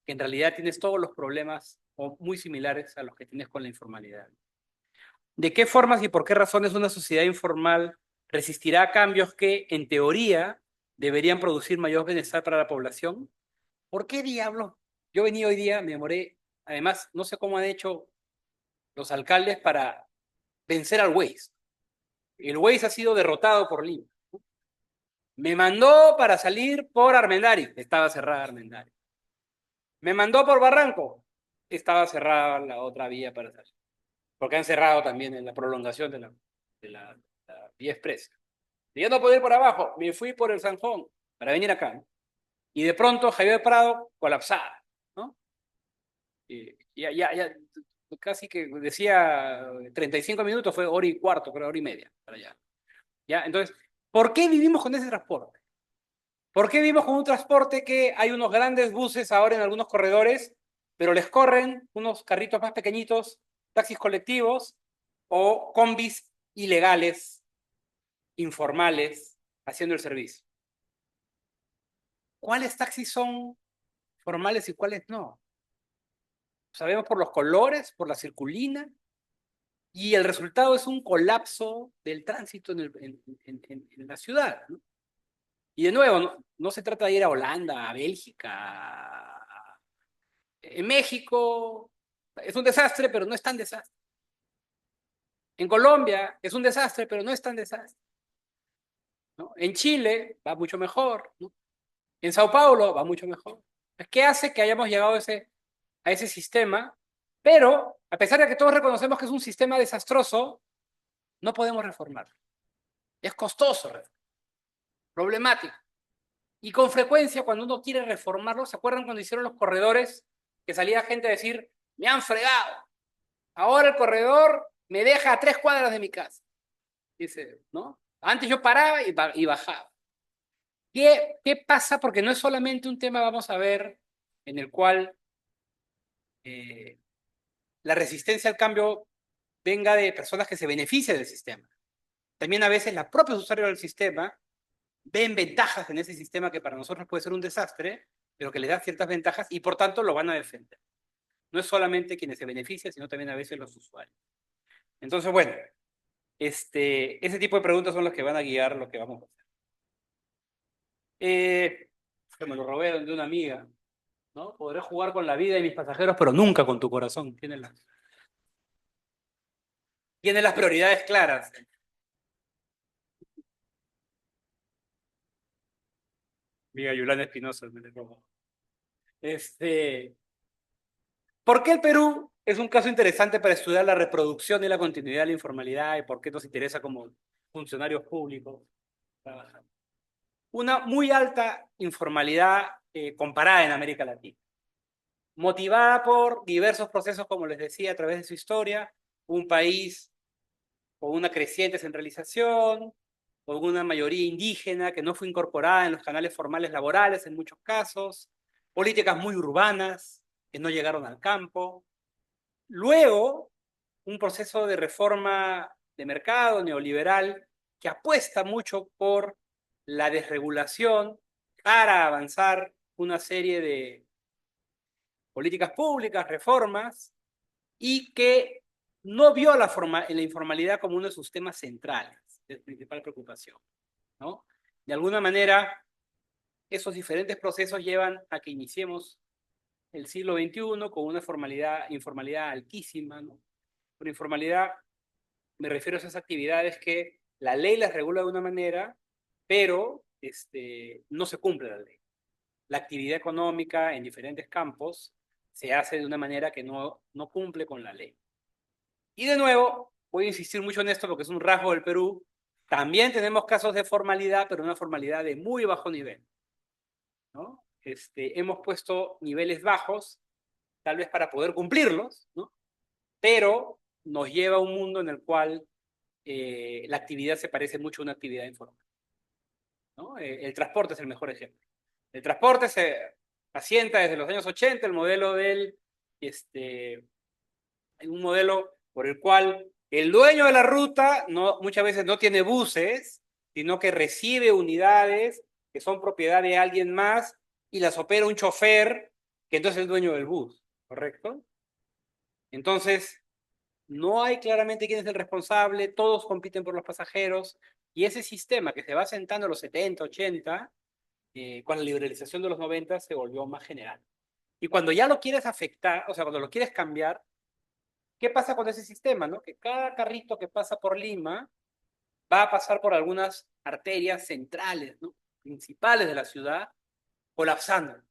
que en realidad tienes todos los problemas o muy similares a los que tienes con la informalidad. ¿De qué formas y por qué razones una sociedad informal resistirá a cambios que, en teoría, deberían producir mayor bienestar para la población? ¿Por qué diablos? Yo venía hoy día, me demoré, además, no sé cómo han hecho los alcaldes para vencer al Waze. El Waze ha sido derrotado por Lima. Me mandó para salir por Armendáriz, estaba cerrada Armendáriz. Me mandó por Barranco, estaba cerrada la otra vía para salir. Porque han cerrado también en la prolongación de la vía expresa. Y yo no puedo ir por abajo, me fui por el Sanjón para venir acá, ¿no? Y de pronto Javier Prado colapsada, ¿no? Y ya, casi que decía 35 minutos, fue hora y cuarto, creo, hora y media para allá. ¿Ya? Entonces, ¿por qué vivimos con ese transporte? ¿Por qué vivimos con un transporte que hay unos grandes buses ahora en algunos corredores, pero les corren unos carritos más pequeñitos, taxis colectivos o combis ilegales, informales, haciendo el servicio? ¿Cuáles taxis son formales y cuáles no? Sabemos por los colores, por la circulina, y el resultado es un colapso del tránsito en la ciudad, ¿no? Y de nuevo, no se trata de ir a Holanda, a Bélgica. En México es un desastre, pero no es tan desastre. En Colombia es un desastre, pero no es tan desastre, ¿no? En Chile va mucho mejor, ¿no? En Sao Paulo va mucho mejor. ¿Qué hace que hayamos llegado a ese sistema? Pero, a pesar de que todos reconocemos que es un sistema desastroso, no podemos reformarlo. Es costoso, problemático. Y con frecuencia, cuando uno quiere reformarlo, ¿se acuerdan cuando hicieron los corredores? Que salía gente a decir, me han fregado. Ahora el corredor me deja a 3 cuadras de mi casa. Dice, ¿no? Antes yo paraba y bajaba. ¿Qué pasa? Porque no es solamente un tema, vamos a ver, en el cual la resistencia al cambio venga de personas que se benefician del sistema. También a veces los propios usuarios del sistema ven ventajas en ese sistema que para nosotros puede ser un desastre, pero que les da ciertas ventajas y por tanto lo van a defender. No es solamente quienes se benefician, sino también a veces los usuarios. Entonces, bueno, ese tipo de preguntas son las que van a guiar lo que vamos a hacer. Que me lo robé de una amiga, ¿no? Podré jugar con la vida de mis pasajeros, pero nunca con tu corazón. Tiene las prioridades claras. Amiga Yulana Espinosa, me le robo. ¿Por qué el Perú es un caso interesante para estudiar la reproducción y la continuidad de la informalidad y por qué nos interesa como funcionarios públicos trabajar? Una muy alta informalidad comparada en América Latina, motivada por diversos procesos, como les decía, a través de su historia, un país con una creciente centralización, con una mayoría indígena que no fue incorporada en los canales formales laborales en muchos casos, políticas muy urbanas que no llegaron al campo. Luego, un proceso de reforma de mercado neoliberal que apuesta mucho por la desregulación para avanzar una serie de políticas públicas, reformas, y que no vio la informalidad como uno de sus temas centrales, de principal preocupación, ¿no? De alguna manera, esos diferentes procesos llevan a que iniciemos el siglo XXI con una informalidad altísima, ¿no? Por informalidad me refiero a esas actividades que la ley las regula de una manera, pero no se cumple la ley. La actividad económica en diferentes campos se hace de una manera que no cumple con la ley. Y de nuevo, voy a insistir mucho en esto porque es un rasgo del Perú. También tenemos casos de formalidad, pero una formalidad de muy bajo nivel, ¿no? Hemos puesto niveles bajos, tal vez para poder cumplirlos, ¿no? Pero nos lleva a un mundo en el cual la actividad se parece mucho a una actividad informal, ¿no? El transporte es el mejor ejemplo. El transporte se asienta desde los años 80, el modelo un modelo por el cual el dueño de la ruta muchas veces no tiene buses, sino que recibe unidades que son propiedad de alguien más y las opera un chofer que entonces es el dueño del bus, ¿correcto? Entonces, no hay claramente quién es el responsable, todos compiten por los pasajeros, y ese sistema que se va sentando en los 70, 80, con la liberalización de los 90 se volvió más general. Y cuando ya lo quieres afectar, o sea, cuando lo quieres cambiar, ¿qué pasa con ese sistema, no? Que cada carrito que pasa por Lima va a pasar por algunas arterias centrales, ¿no? Principales de la ciudad, colapsando.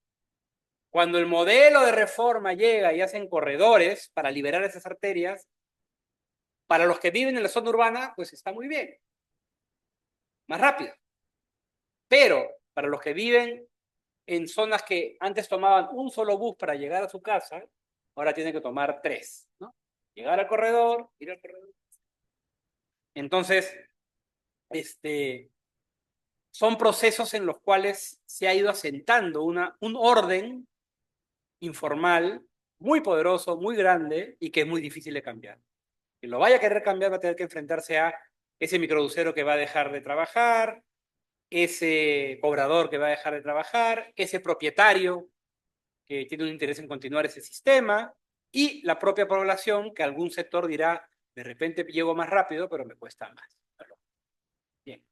Cuando el modelo de reforma llega y hacen corredores para liberar esas arterias, para los que viven en la zona urbana, pues está muy bien. Más rápido. Pero para los que viven en zonas que antes tomaban un solo bus para llegar a su casa, ahora tienen que tomar 3, ¿no? Llegar al corredor, ir al corredor. Entonces, son procesos en los cuales se ha ido asentando un orden informal muy poderoso, muy grande y que es muy difícil de cambiar. Quien lo vaya a querer cambiar va a tener que enfrentarse a ese microbucero que va a dejar de trabajar, ese cobrador que va a dejar de trabajar, ese propietario que tiene un interés en continuar ese sistema y la propia población que algún sector dirá, de repente llego más rápido, pero me cuesta más. Bien.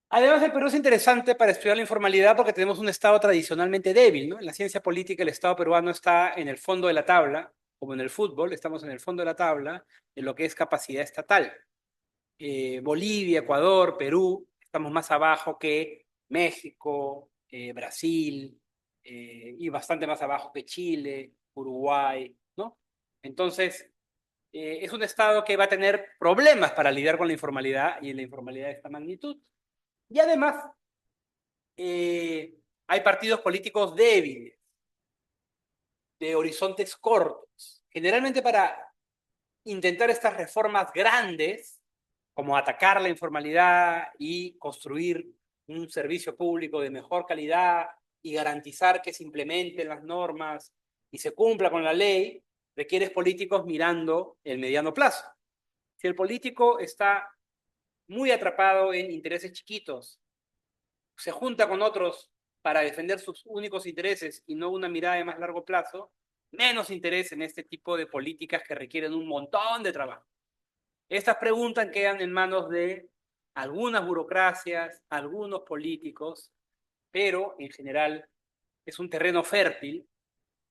Además, el Perú es interesante para estudiar la informalidad porque tenemos un Estado tradicionalmente débil, ¿no? En la ciencia política el Estado peruano está en el fondo de la tabla, como en el fútbol, estamos en el fondo de la tabla en lo que es capacidad estatal. Bolivia, Ecuador, Perú, estamos más abajo que México, Brasil, y bastante más abajo que Chile, Uruguay, ¿no? Entonces, es un Estado que va a tener problemas para lidiar con la informalidad y la informalidad de esta magnitud. Y además, hay partidos políticos débiles, de horizontes cortos. Generalmente para intentar estas reformas grandes, como atacar la informalidad y construir un servicio público de mejor calidad y garantizar que se implementen las normas y se cumpla con la ley, requieres políticos mirando el mediano plazo. Si el político está muy atrapado en intereses chiquitos, se junta con otros para defender sus únicos intereses y no una mirada de más largo plazo, menos interés en este tipo de políticas que requieren un montón de trabajo. Estas preguntas quedan en manos de algunas burocracias, algunos políticos, pero en general es un terreno fértil,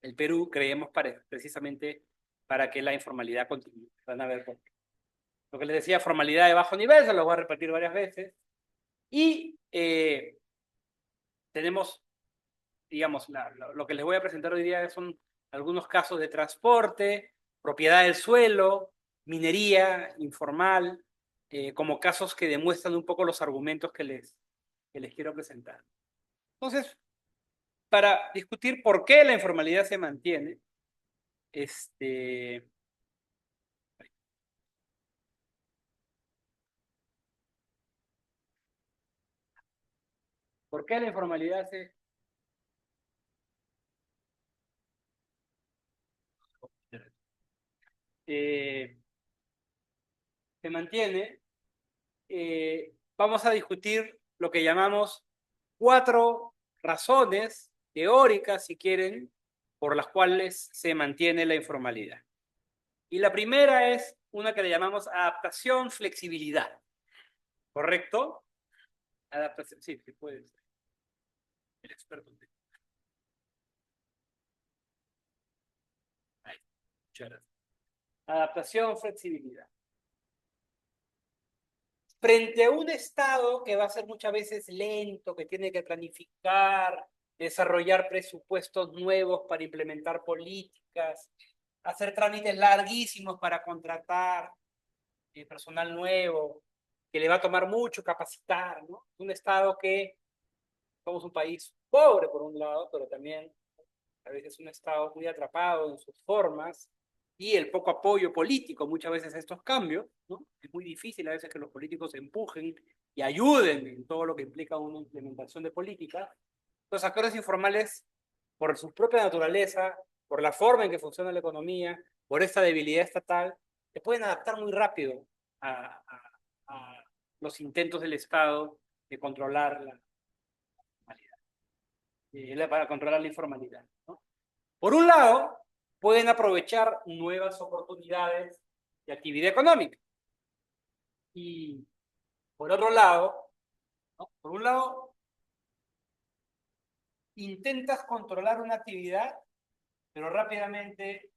el Perú, creemos, precisamente para que la informalidad continúe. Van a ver por qué. Lo que les decía, formalidad de bajo nivel, se lo voy a repetir varias veces. Y tenemos, digamos, lo que les voy a presentar hoy día son algunos casos de transporte, propiedad del suelo, minería informal, como casos que demuestran un poco los argumentos que les quiero presentar. Entonces, para discutir por qué la informalidad se mantiene, ¿por qué la informalidad se mantiene? Vamos a discutir lo que llamamos 4 razones teóricas, si quieren, por las cuales se mantiene la informalidad. Y la primera es una que le llamamos adaptación, flexibilidad. ¿Correcto? Adaptación, sí, puede ser. El experto. Ahí, muchas gracias. Adaptación, flexibilidad. Frente a un Estado que va a ser muchas veces lento, que tiene que planificar, desarrollar presupuestos nuevos para implementar políticas, hacer trámites larguísimos para contratar personal nuevo, que le va a tomar mucho capacitar, ¿no? Un Estado que somos un país pobre por un lado, pero también a veces un Estado muy atrapado en sus formas y el poco apoyo político muchas veces a estos cambios, ¿no? Es muy difícil a veces que los políticos empujen y ayuden en todo lo que implica una implementación de política. Los actores informales, por su propia naturaleza, por la forma en que funciona la economía, por esta debilidad estatal, se pueden adaptar muy rápido a los intentos del Estado de controlar la normalidad. para controlar la informalidad, ¿no? Por un lado, pueden aprovechar nuevas oportunidades de actividad económica. Y por otro lado, ¿no? Por un lado, intentas controlar una actividad, pero rápidamente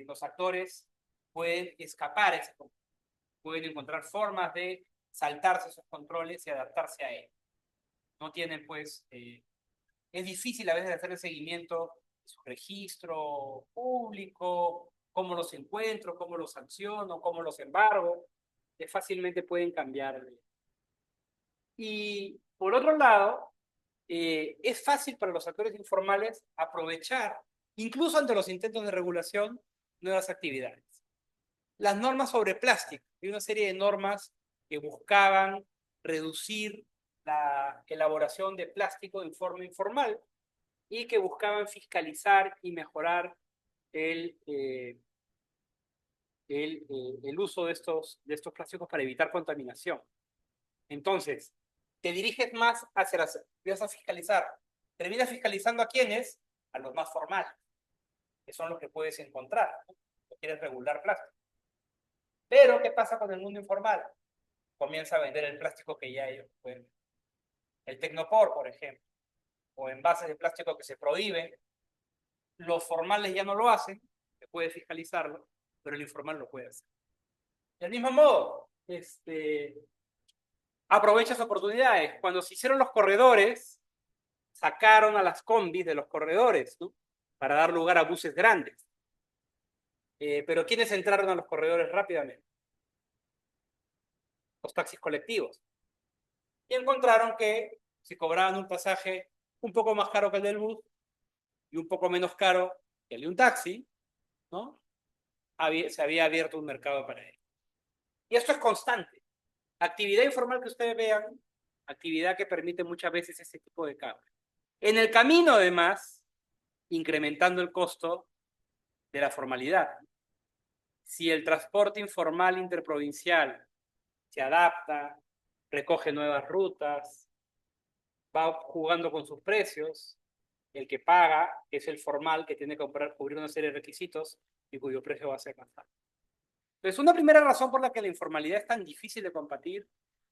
los actores pueden escapar a ese control. Pueden encontrar formas de saltarse esos controles y adaptarse a ellos. No tienen, pues, es difícil a veces hacer el seguimiento de su registro público, cómo los encuentro, cómo los sanciono, cómo los embargo, que fácilmente pueden cambiar. Y por otro lado, es fácil para los actores informales aprovechar, incluso ante los intentos de regulación, nuevas actividades. Las normas sobre plástico, y una serie de normas que buscaban reducir la elaboración de plástico en forma informal y que buscaban fiscalizar y mejorar el uso de estos plásticos para evitar contaminación. Entonces, te diriges más hacia vas a fiscalizar. ¿Terminas fiscalizando a quiénes? A los más formales, que son los que puedes encontrar, ¿no? Si quieres regular plástico. Pero, ¿qué pasa con el mundo informal? Comienza a vender el plástico que ya ellos pueden. El Tecnopor, por ejemplo, o envases de plástico que se prohíben. Los formales ya no lo hacen, se puede fiscalizarlo, pero el informal lo puede hacer. Del mismo modo, aprovechas oportunidades. Cuando se hicieron los corredores, sacaron a las combis de los corredores, ¿no? Para dar lugar a buses grandes. Pero ¿quiénes entraron a los corredores rápidamente? Los taxis colectivos. Y encontraron que si cobraban un pasaje un poco más caro que el del bus y un poco menos caro que el de un taxi, ¿no? Se había abierto un mercado para ello. Y esto es constante. Actividad informal que ustedes vean, actividad que permite muchas veces ese tipo de cambio. En el camino, además, incrementando el costo de la formalidad. Si el transporte informal interprovincial se adapta, recoge nuevas rutas, va jugando con sus precios, el que paga es el formal que tiene que cubrir una serie de requisitos y cuyo precio va a ser más alto. Entonces, una primera razón por la que la informalidad es tan difícil de combatir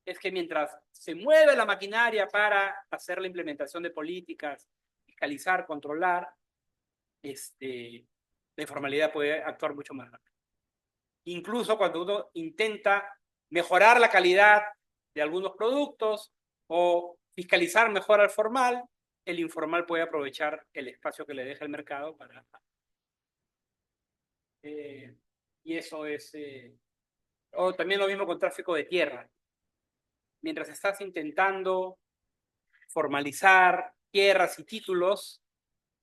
es que mientras se mueve la maquinaria para hacer la implementación de políticas, fiscalizar, controlar, la informalidad puede actuar mucho más rápido. Incluso cuando uno intenta mejorar la calidad de algunos productos o fiscalizar mejor al formal, el informal puede aprovechar el espacio que le deja el mercado para... y eso es... o también lo mismo con tráfico de tierra. Mientras estás intentando formalizar tierras y títulos,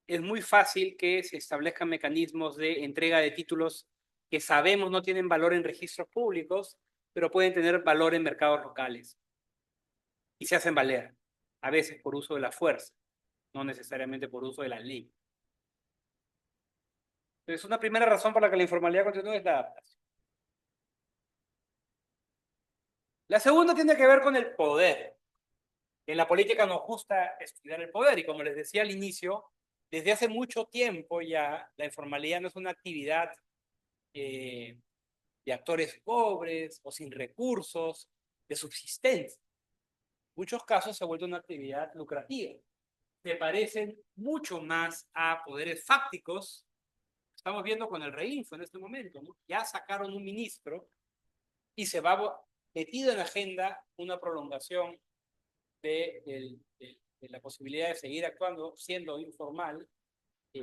es muy fácil que se establezcan mecanismos de entrega de títulos que sabemos no tienen valor en registros públicos, pero pueden tener valor en mercados locales. Y se hacen valer, a veces por uso de la fuerza, no necesariamente por uso de la ley. Entonces, una primera razón por la que la informalidad continúa es la adaptación. La segunda tiene que ver con el poder. En la política nos gusta estudiar el poder y como les decía al inicio, desde hace mucho tiempo ya la informalidad no es una actividad de actores pobres o sin recursos, de subsistencia. En muchos casos se ha vuelto una actividad lucrativa. Se parecen mucho más a poderes fácticos. Estamos viendo con el Reinfo en este momento, ¿no? Ya sacaron un ministro y se va metido en la agenda una prolongación de la posibilidad de seguir actuando siendo informal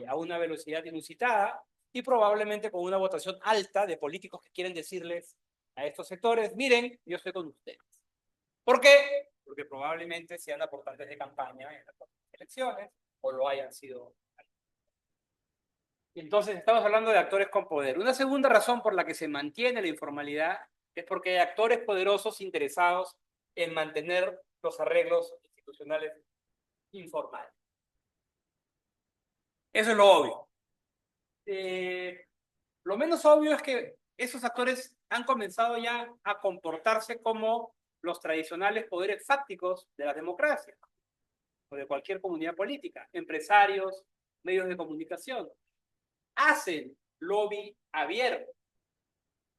a una velocidad inusitada y probablemente con una votación alta de políticos que quieren decirles a estos sectores, miren, yo estoy con ustedes. ¿Por qué? Porque probablemente sean aportantes de campaña en las elecciones o lo hayan sido. Entonces estamos hablando de actores con poder. Una segunda razón por la que se mantiene la informalidad es porque hay actores poderosos interesados en mantener los arreglos institucionales informales. Eso es lo obvio. Lo menos obvio es que esos actores han comenzado ya a comportarse como los tradicionales poderes fácticos de la democracia. o de cualquier comunidad política, empresarios, medios de comunicación, hacen lobby abierto.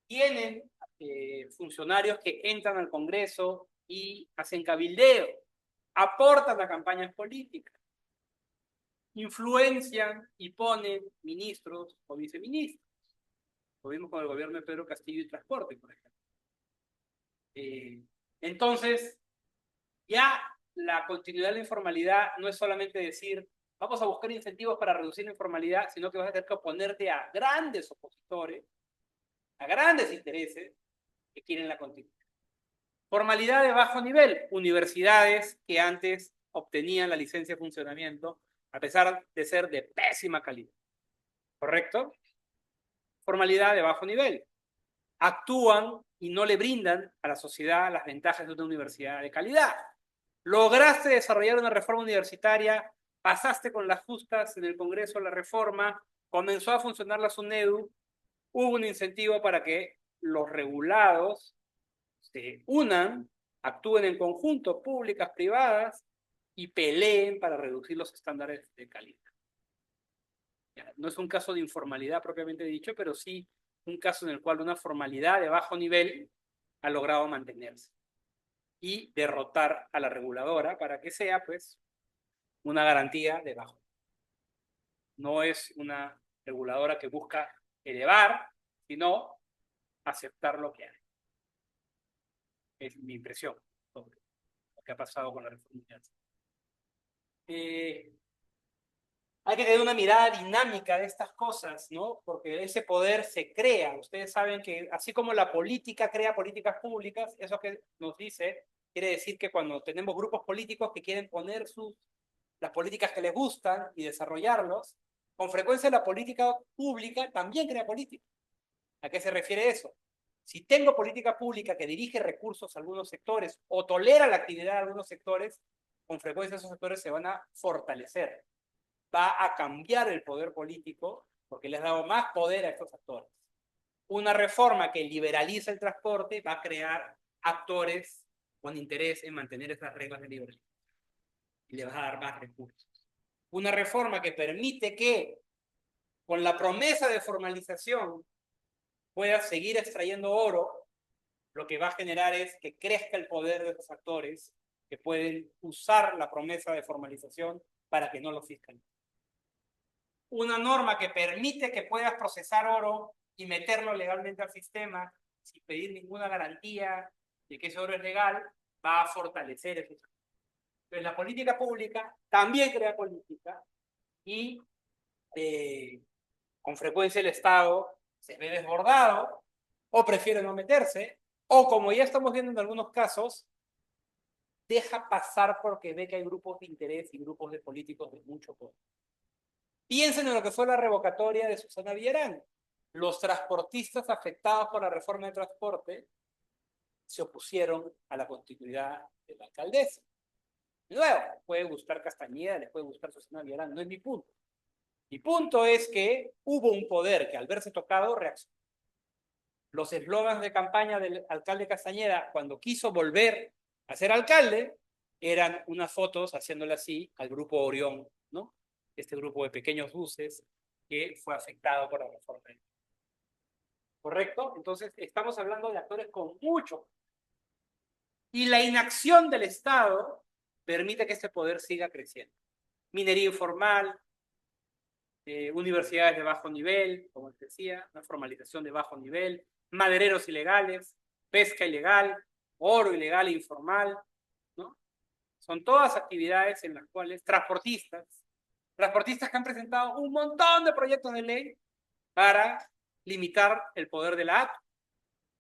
Tienen funcionarios que entran al Congreso y hacen cabildeo, aportan a campañas políticas, influencian y ponen ministros o viceministros. Lo vimos con el gobierno de Pedro Castillo y Transporte, por ejemplo. Entonces, ya la continuidad de la informalidad no es solamente decir, vamos a buscar incentivos para reducir la informalidad, sino que vas a tener que oponerte a grandes opositores, a grandes intereses que quieren la continuidad. Formalidad de bajo nivel, universidades que antes obtenían la licencia de funcionamiento a pesar de ser de pésima calidad. ¿Correcto? Formalidad de bajo nivel. Actúan y no le brindan a la sociedad las ventajas de una universidad de calidad. Lograste desarrollar una reforma universitaria, pasaste con las justas en el Congreso la reforma, comenzó a funcionar la SUNEDU, hubo un incentivo para que los regulados se unan, actúen en conjunto, públicas, privadas, y peleen para reducir los estándares de calidad. Ya, no es un caso de informalidad propiamente dicho, pero sí un caso en el cual una formalidad de bajo nivel ha logrado mantenerse y derrotar a la reguladora para que sea, pues, una garantía de bajo. No es una reguladora que busca elevar, sino aceptar lo que hay. Es mi impresión sobre lo que ha pasado con la reforma universitaria. Hay que tener una mirada dinámica de estas cosas, ¿no? Porque ese poder se crea. Ustedes saben que así como la política crea políticas públicas, eso que nos dice, quiere decir que cuando tenemos grupos políticos que quieren poner las políticas que les gustan y desarrollarlos, con frecuencia la política pública también crea política. ¿A qué se refiere eso? Si tengo política pública que dirige recursos a algunos sectores o tolera la actividad de algunos sectores, con frecuencia esos sectores se van a fortalecer. Va a cambiar el poder político porque les ha dado más poder a estos actores. Una reforma que liberaliza el transporte va a crear actores con interés en mantener esas reglas de liberalización y le va a dar más recursos. Una reforma que permite que, con la promesa de formalización, pueda seguir extrayendo oro, lo que va a generar es que crezca el poder de esos actores que pueden usar la promesa de formalización para que no lo fiscalicen. Una norma que permite que puedas procesar oro y meterlo legalmente al sistema sin pedir ninguna garantía de que ese oro es legal, va a fortalecer eso. Entonces la política pública también crea política y con frecuencia el Estado se ve desbordado o prefiere no meterse o, como ya estamos viendo en algunos casos, deja pasar porque ve que hay grupos de interés y grupos de políticos de mucho poder. Piensen en lo que fue la revocatoria de Susana Villarán. Los transportistas afectados por la reforma de transporte se opusieron a la continuidad de la alcaldesa. De nuevo, les puede gustar Castañeda, les puede gustar Susana Villarán, no es mi punto. Mi punto es que hubo un poder que al verse tocado reaccionó. Los eslogans de campaña del alcalde Castañeda cuando quiso volver a ser alcalde eran unas fotos haciéndole así al grupo Orión, ¿no? Este grupo de pequeños buses que fue afectado por la reforma. ¿Correcto? Entonces, estamos hablando de actores con mucho. Y la inacción del Estado permite que este poder siga creciendo. Minería informal, universidades de bajo nivel, como les decía, una formalización de bajo nivel, madereros ilegales, pesca ilegal, oro ilegal e informal, ¿no? Son todas actividades en las cuales transportistas que han presentado un montón de proyectos de ley para limitar el poder de la ATU,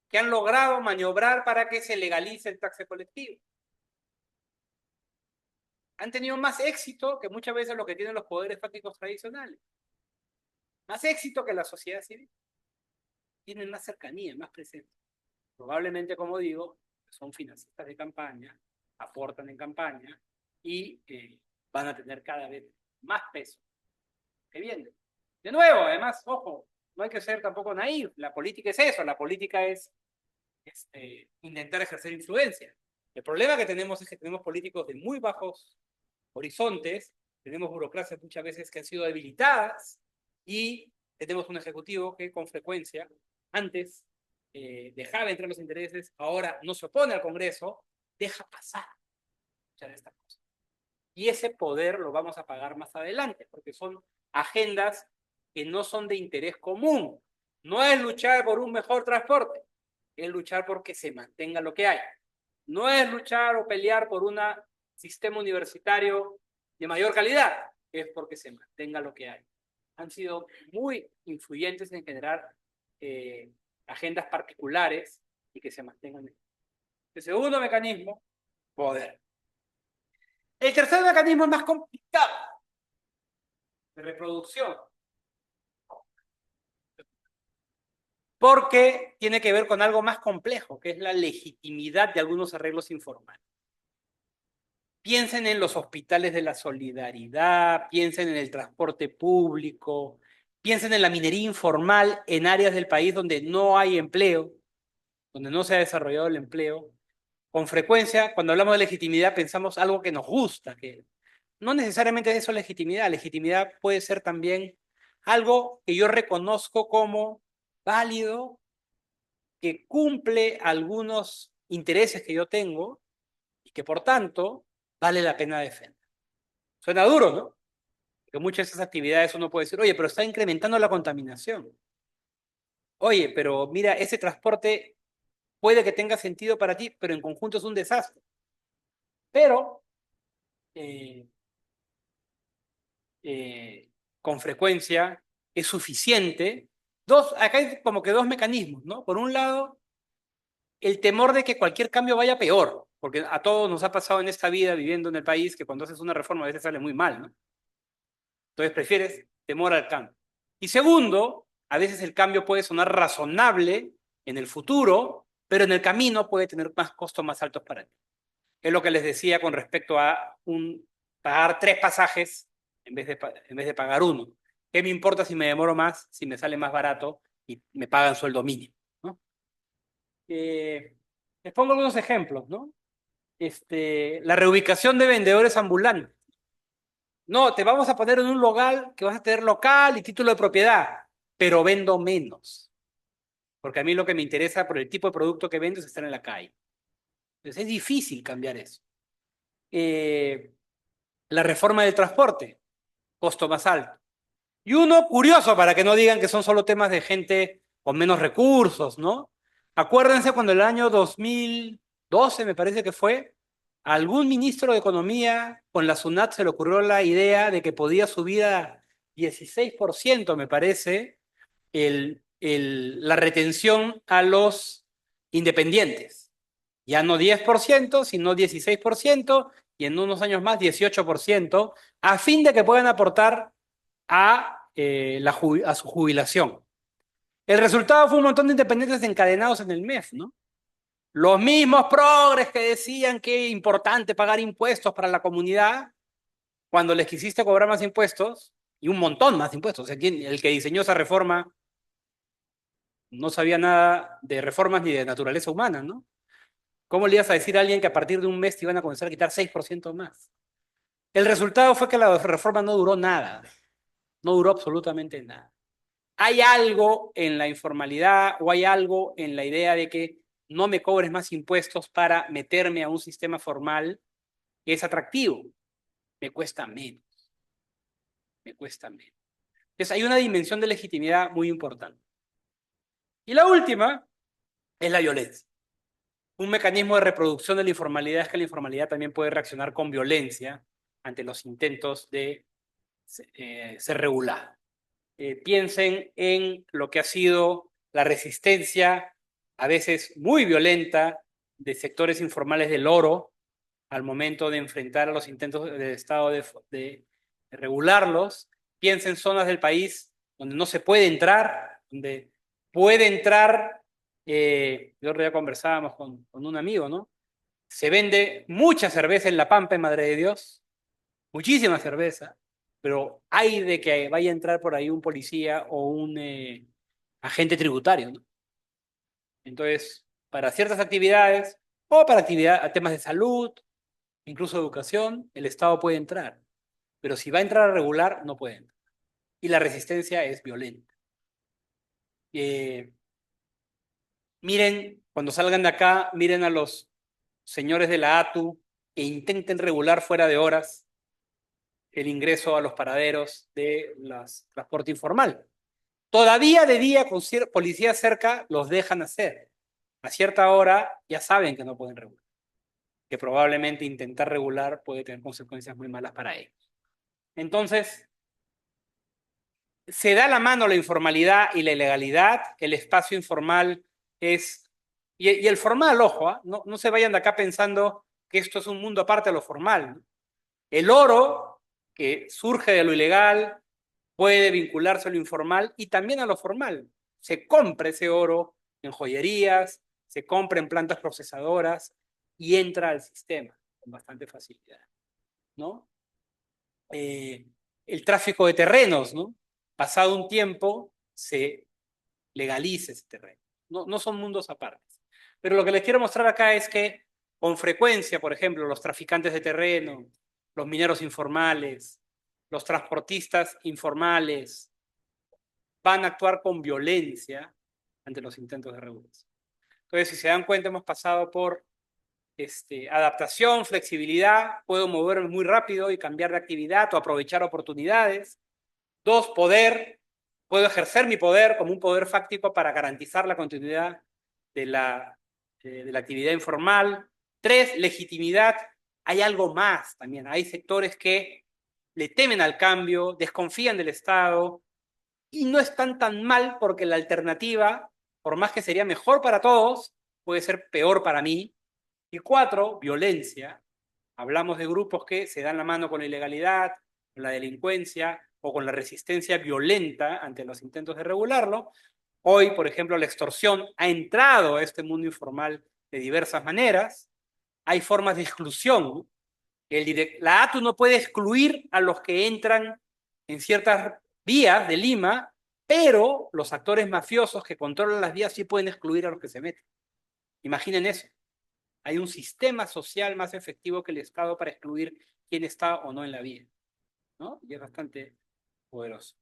que han logrado maniobrar para que se legalice el taxi colectivo. Han tenido más éxito que muchas veces lo que tienen los poderes fácticos tradicionales. Más éxito que la sociedad civil. Tienen más cercanía, más presencia. Probablemente, como digo, son financistas de campaña, aportan en campaña y van a tener cada vez más peso que viene. De nuevo, además, ojo, no hay que ser tampoco naif. La política es eso, la política es intentar ejercer influencia. El problema que tenemos es que tenemos políticos de muy bajos horizontes, tenemos burocracias muchas veces que han sido debilitadas y tenemos un ejecutivo que con frecuencia antes dejaba entrar los intereses, ahora no se opone al Congreso, deja pasar muchas de estas cosas. Y ese poder lo vamos a pagar más adelante, porque son agendas que no son de interés común. No es luchar por un mejor transporte, es luchar por que se mantenga lo que hay. No es luchar o pelear por un sistema universitario de mayor calidad, es porque se mantenga lo que hay. Han sido muy influyentes en generar agendas particulares y que se mantengan. El segundo mecanismo, poder. El tercer mecanismo es más complicado, de reproducción, porque tiene que ver con algo más complejo, que es la legitimidad de algunos arreglos informales. Piensen en los hospitales de la solidaridad, piensen en el transporte público, piensen en la minería informal en áreas del país donde no hay empleo, donde no se ha desarrollado el empleo. Con frecuencia, cuando hablamos de legitimidad, pensamos algo que nos gusta, que no necesariamente es eso legitimidad. Legitimidad puede ser también algo que yo reconozco como válido, que cumple algunos intereses que yo tengo y que por tanto vale la pena defender. Suena duro, ¿no? Porque muchas de esas actividades uno puede decir, oye, pero está incrementando la contaminación. Oye, pero mira, ese transporte puede que tenga sentido para ti, pero en conjunto es un desastre. Pero con frecuencia es suficiente. Acá hay como que dos mecanismos, ¿no? Por un lado, el temor de que cualquier cambio vaya peor, porque a todos nos ha pasado en esta vida viviendo en el país que cuando haces una reforma a veces sale muy mal, ¿no? Entonces prefieres temor al cambio. Y segundo, a veces el cambio puede sonar razonable en el futuro, pero en el camino puede tener más costos más altos para ti. Es lo que les decía con respecto a pagar 3 pasajes en vez de pagar uno. ¿Qué me importa si me demoro más, si me sale más barato y me pagan sueldo mínimo, ¿no? Les pongo algunos ejemplos, ¿no? La reubicación de vendedores ambulantes. No, te vamos a poner en un local que vas a tener local y título de propiedad, pero vendo menos. Porque a mí lo que me interesa por el tipo de producto que vendo es estar en la calle. Entonces es difícil cambiar eso. La reforma del transporte, costo más alto. Y uno curioso, para que no digan que son solo temas de gente con menos recursos, ¿no? Acuérdense cuando el año 2012, me parece que fue, a algún ministro de Economía con la SUNAT se le ocurrió la idea de que podía subir a 16%, me parece, la retención a los independientes. Ya no 10%, sino 16%, y en unos años más 18%, a fin de que puedan aportar a su jubilación. El resultado fue un montón de independientes encadenados en el MEF, ¿no? Los mismos progres que decían que es importante pagar impuestos para la comunidad, cuando les quisiste cobrar más impuestos, y un montón más impuestos. O sea, el que diseñó esa reforma no sabía nada de reformas ni de naturaleza humana, ¿no? ¿Cómo le ibas a decir a alguien que a partir de un mes te iban a comenzar a quitar 6% más? El resultado fue que la reforma no duró nada. No duró absolutamente nada. Hay algo en la informalidad o hay algo en la idea de que no me cobres más impuestos para meterme a un sistema formal que es atractivo. Me cuesta menos. Me cuesta menos. Entonces hay una dimensión de legitimidad muy importante. Y la última es la violencia. Un mecanismo de reproducción de la informalidad es que la informalidad también puede reaccionar con violencia ante los intentos de ser regulada. Piensen en lo que ha sido la resistencia, a veces muy violenta, de sectores informales del oro al momento de enfrentar a los intentos del Estado de regularlos. Piensen en zonas del país donde no se puede entrar, donde puede entrar, yo otro día conversábamos con un amigo, ¿no? Se vende mucha cerveza en La Pampa, en Madre de Dios, muchísima cerveza, pero hay de que vaya a entrar por ahí un policía o un agente tributario, ¿no? Entonces, para ciertas actividades o para temas de salud, incluso educación, el Estado puede entrar. Pero si va a entrar a regular, no puede entrar. Y la resistencia es violenta. Miren, cuando salgan de acá, miren a los señores de la ATU e intenten regular fuera de horas el ingreso a los paraderos de transporte informal. Todavía de día con policía cerca los dejan hacer. A cierta hora ya saben que no pueden regular, que probablemente intentar regular puede tener consecuencias muy malas para ellos. Entonces, se da la mano la informalidad y la ilegalidad, el espacio informal es, y el formal, ojo, no se vayan de acá pensando que esto es un mundo aparte de lo formal, ¿no? El oro que surge de lo ilegal puede vincularse a lo informal y también a lo formal. Se compra ese oro en joyerías, se compra en plantas procesadoras y entra al sistema con bastante facilidad, ¿no? El tráfico de terrenos, ¿no? Pasado un tiempo se legaliza ese terreno. No son mundos aparte. Pero lo que les quiero mostrar acá es que con frecuencia, por ejemplo, los traficantes de terreno, los mineros informales, los transportistas informales, van a actuar con violencia ante los intentos de regulación. Entonces, si se dan cuenta, hemos pasado por adaptación, flexibilidad, puedo moverme muy rápido y cambiar de actividad o aprovechar oportunidades. 2, poder, puedo ejercer mi poder como un poder fáctico para garantizar la continuidad de la actividad informal. 3, legitimidad. Hay algo más también. Hay sectores que le temen al cambio, desconfían del Estado y no están tan mal porque la alternativa, por más que sería mejor para todos, puede ser peor para mí. Y 4, violencia. Hablamos de grupos que se dan la mano con la ilegalidad, con la delincuencia o con la resistencia violenta ante los intentos de regularlo. Hoy, por ejemplo, la extorsión ha entrado a este mundo informal de diversas maneras. Hay formas de exclusión. La ATU no puede excluir a los que entran en ciertas vías de Lima, pero los actores mafiosos que controlan las vías sí pueden excluir a los que se meten. Imaginen eso. Hay un sistema social más efectivo que el Estado para excluir quién está o no en la vía, ¿no? Y es bastante poderoso.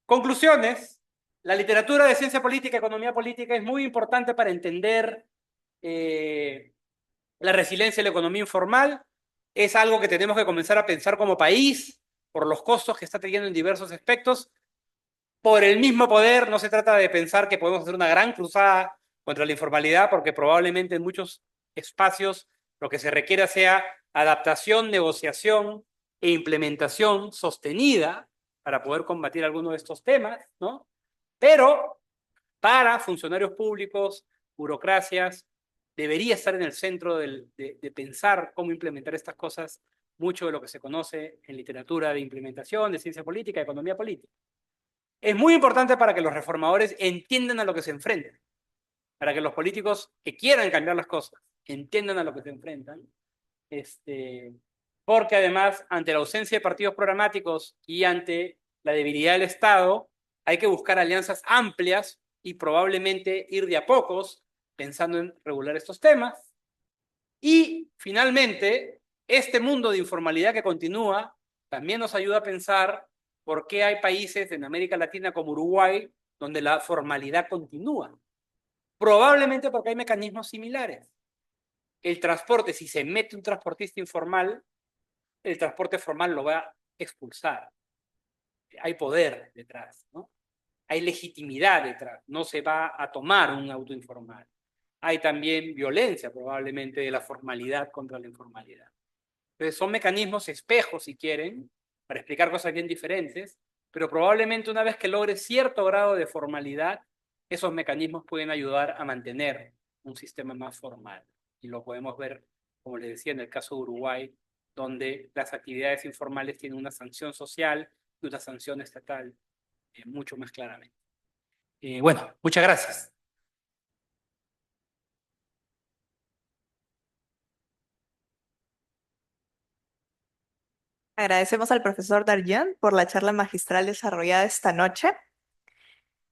Conclusiones. La literatura de ciencia política, economía política es muy importante para entender la resiliencia de la economía informal. Es algo que tenemos que comenzar a pensar como país por los costos que está teniendo en diversos aspectos. Por el mismo poder, no se trata de pensar que podemos hacer una gran cruzada contra la informalidad, porque probablemente en muchos espacios lo que se requiera sea adaptación, negociación e implementación sostenida para poder combatir algunos de estos temas, ¿no? Pero para funcionarios públicos, burocracias, debería estar en el centro de pensar cómo implementar estas cosas mucho de lo que se conoce en literatura de implementación, de ciencia política, de economía política. Es muy importante para que los reformadores entiendan a lo que se enfrentan, para que los políticos que quieran cambiar las cosas entiendan a lo que se enfrentan, porque además, ante la ausencia de partidos programáticos y ante la debilidad del Estado, hay que buscar alianzas amplias y probablemente ir de a pocos pensando en regular estos temas. Y finalmente, este mundo de informalidad que continúa también nos ayuda a pensar por qué hay países en América Latina como Uruguay donde la formalidad continúa. Probablemente porque hay mecanismos similares. El transporte, si se mete un transportista informal, el transporte formal lo va a expulsar. Hay poder detrás, ¿no? Hay legitimidad detrás. No se va a tomar un auto informal. Hay también violencia, probablemente, de la formalidad contra la informalidad. Entonces, son mecanismos espejos, si quieren, para explicar cosas bien diferentes, pero probablemente una vez que logre cierto grado de formalidad, esos mecanismos pueden ayudar a mantener un sistema más formal. Y lo podemos ver, como les decía, en el caso de Uruguay, donde las actividades informales tienen una sanción social y una sanción estatal mucho más claramente. Bueno, muchas gracias. Agradecemos al profesor Darjan por la charla magistral desarrollada esta noche.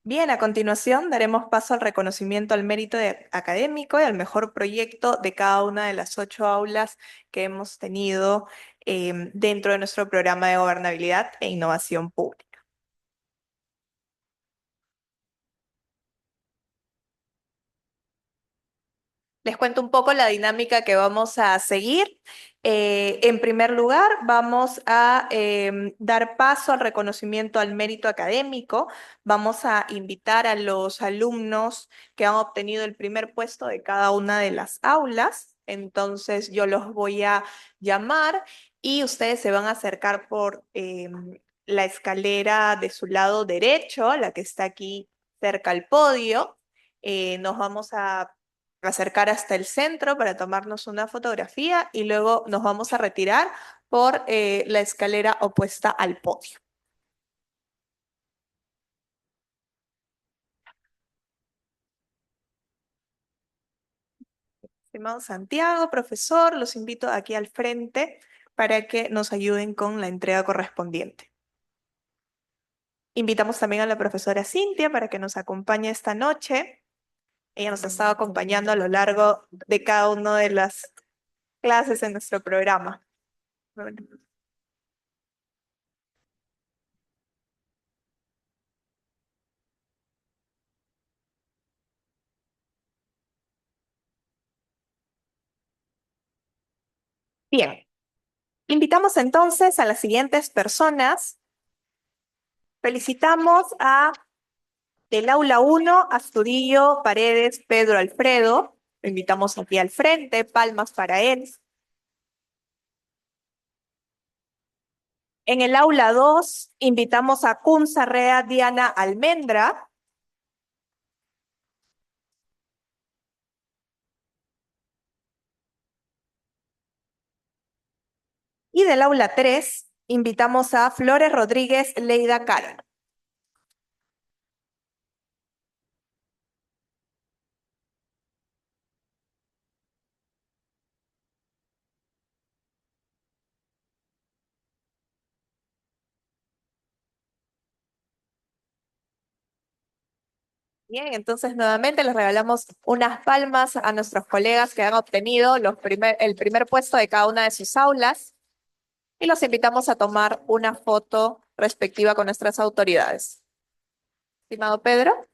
Bien, a continuación daremos paso al reconocimiento al mérito académico y al mejor proyecto de cada una de las 8 aulas que hemos tenido dentro de nuestro programa de gobernabilidad e innovación pública. Les cuento un poco la dinámica que vamos a seguir. En primer lugar, vamos a dar paso al reconocimiento al mérito académico. Vamos a invitar a los alumnos que han obtenido el primer puesto de cada una de las aulas. Entonces, yo los voy a llamar y ustedes se van a acercar por la escalera de su lado derecho, la que está aquí cerca al podio. Nos vamos a acercar hasta el centro para tomarnos una fotografía y luego nos vamos a retirar por la escalera opuesta al podio. Estimado Santiago, profesor, los invito aquí al frente para que nos ayuden con la entrega correspondiente. Invitamos también a la profesora Cintia para que nos acompañe esta noche. Ella nos ha estado acompañando a lo largo de cada una de las clases en nuestro programa. Bien, invitamos entonces a las siguientes personas. Felicitamos a del aula 1, Astudillo Paredes Pedro Alfredo. Lo invitamos aquí al frente, palmas para él. En el aula 2, invitamos a Kun Sarrea Diana Almendra. Y del aula 3, invitamos a Flores Rodríguez Leida Cara. Bien, entonces nuevamente les regalamos unas palmas a nuestros colegas que han obtenido el primer puesto de cada una de sus aulas y los invitamos a tomar una foto respectiva con nuestras autoridades. Estimado Pedro.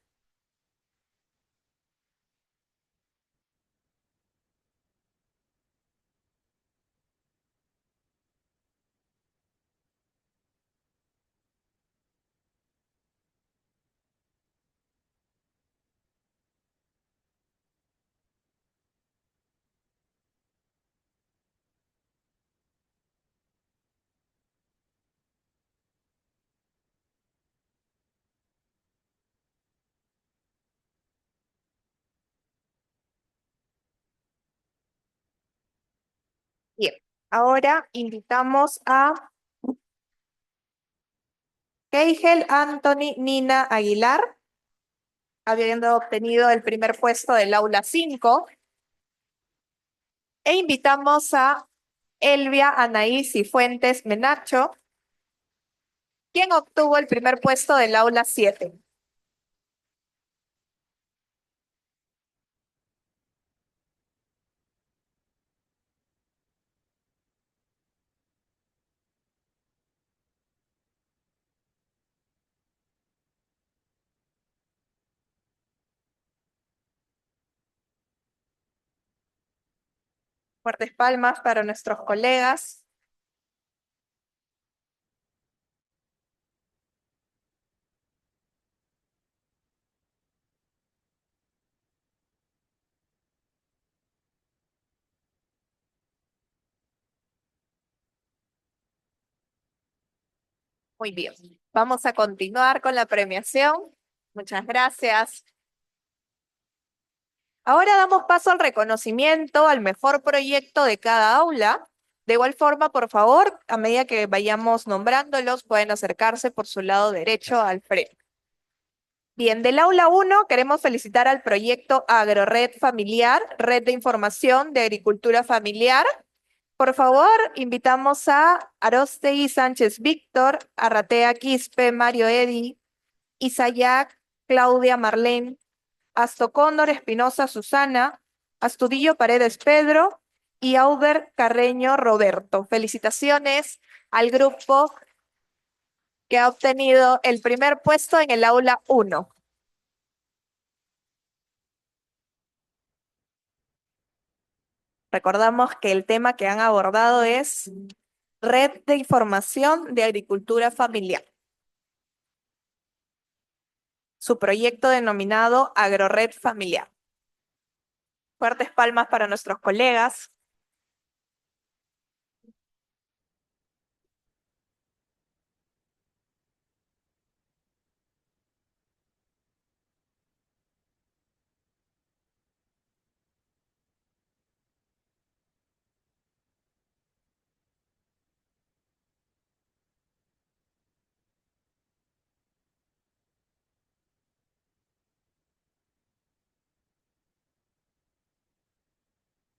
Bien, ahora invitamos a Keigel Anthony Nina Aguilar, habiendo obtenido el primer puesto del aula 5. E invitamos a Elvia Anaís Cifuentes Menacho, quien obtuvo el primer puesto del aula 7. Fuertes palmas para nuestros colegas. Muy bien, vamos a continuar con la premiación. Muchas gracias. Ahora damos paso al reconocimiento al mejor proyecto de cada aula. De igual forma, por favor, a medida que vayamos nombrándolos, pueden acercarse por su lado derecho al frente. Bien, del aula 1 queremos felicitar al proyecto AgroRed Familiar, Red de Información de Agricultura Familiar. Por favor, invitamos a Arostegui Sánchez Víctor, Arratea Quispe Mario Edi, Isayac Claudia Marlene, Astocóndor Espinosa Susana, Astudillo Paredes Pedro y Auber Carreño Roberto. Felicitaciones al grupo que ha obtenido el primer puesto en el aula 1. Recordamos que el tema que han abordado es Red de Información de Agricultura Familiar. Su proyecto denominado AgroRed Familiar. Fuertes palmas para nuestros colegas.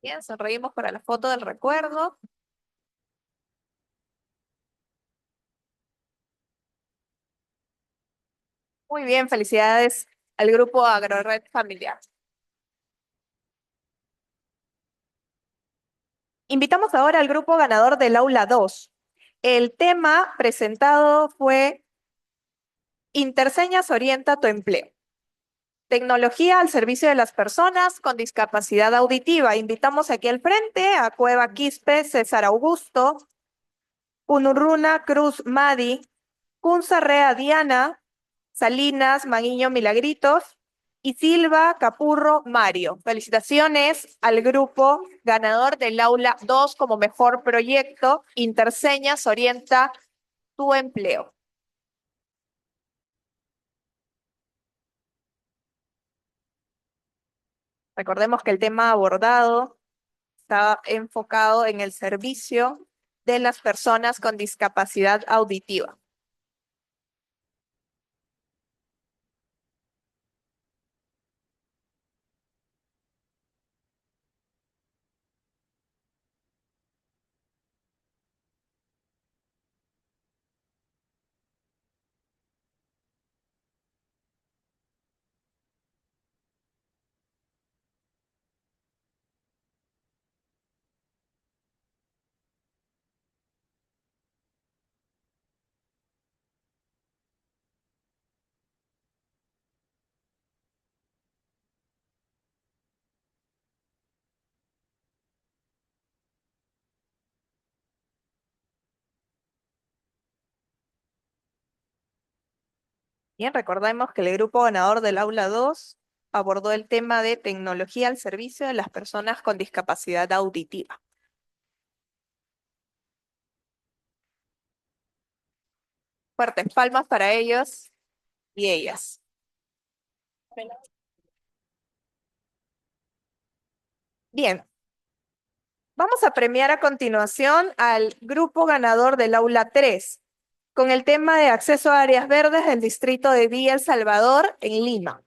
Bien, sonreímos para la foto del recuerdo. Muy bien, felicidades al grupo AgroRed Familiar. Invitamos ahora al grupo ganador del aula 2. El tema presentado fue Interseñas orienta tu empleo. Tecnología al servicio de las personas con discapacidad auditiva. Invitamos aquí al frente a Cueva Quispe, César Augusto, Unurruna Cruz Madi, Cunzarrea Diana, Salinas Maguiño Milagritos y Silva Capurro Mario. Felicitaciones al grupo ganador del aula 2 como mejor proyecto. Interseñas orienta tu empleo. Recordemos que el tema abordado está enfocado en el servicio de las personas con discapacidad auditiva. Bien, recordemos que el grupo ganador del aula 2 abordó el tema de tecnología al servicio de las personas con discapacidad auditiva. Fuertes palmas para ellos y ellas. Bien, vamos a premiar a continuación al grupo ganador del aula 3 con el tema de acceso a áreas verdes del distrito de Villa El Salvador en Lima.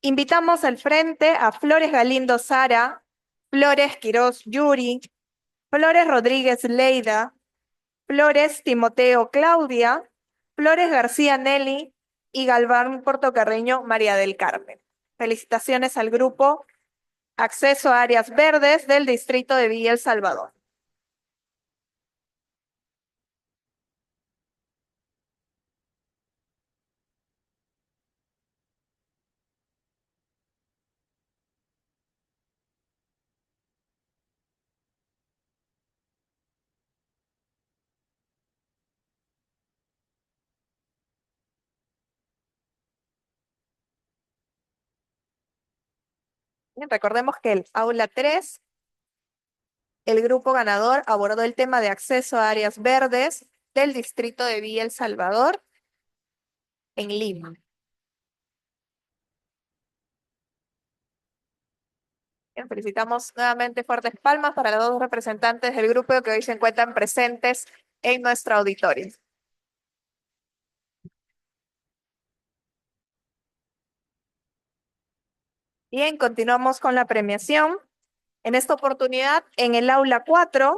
Invitamos al frente a Flores Galindo Sara, Flores Quiroz Yuri, Flores Rodríguez Leida, Flores Timoteo Claudia, Flores García Nelly y Galván Portocarreño María del Carmen. Felicitaciones al grupo Acceso a Áreas Verdes del distrito de Villa El Salvador. Bien, recordemos que el aula 3, el grupo ganador abordó el tema de acceso a áreas verdes del distrito de Villa El Salvador en Lima. Bien, felicitamos nuevamente fuertes palmas para los dos representantes del grupo que hoy se encuentran presentes en nuestro auditorio. Bien, continuamos con la premiación. En esta oportunidad, en el aula 4,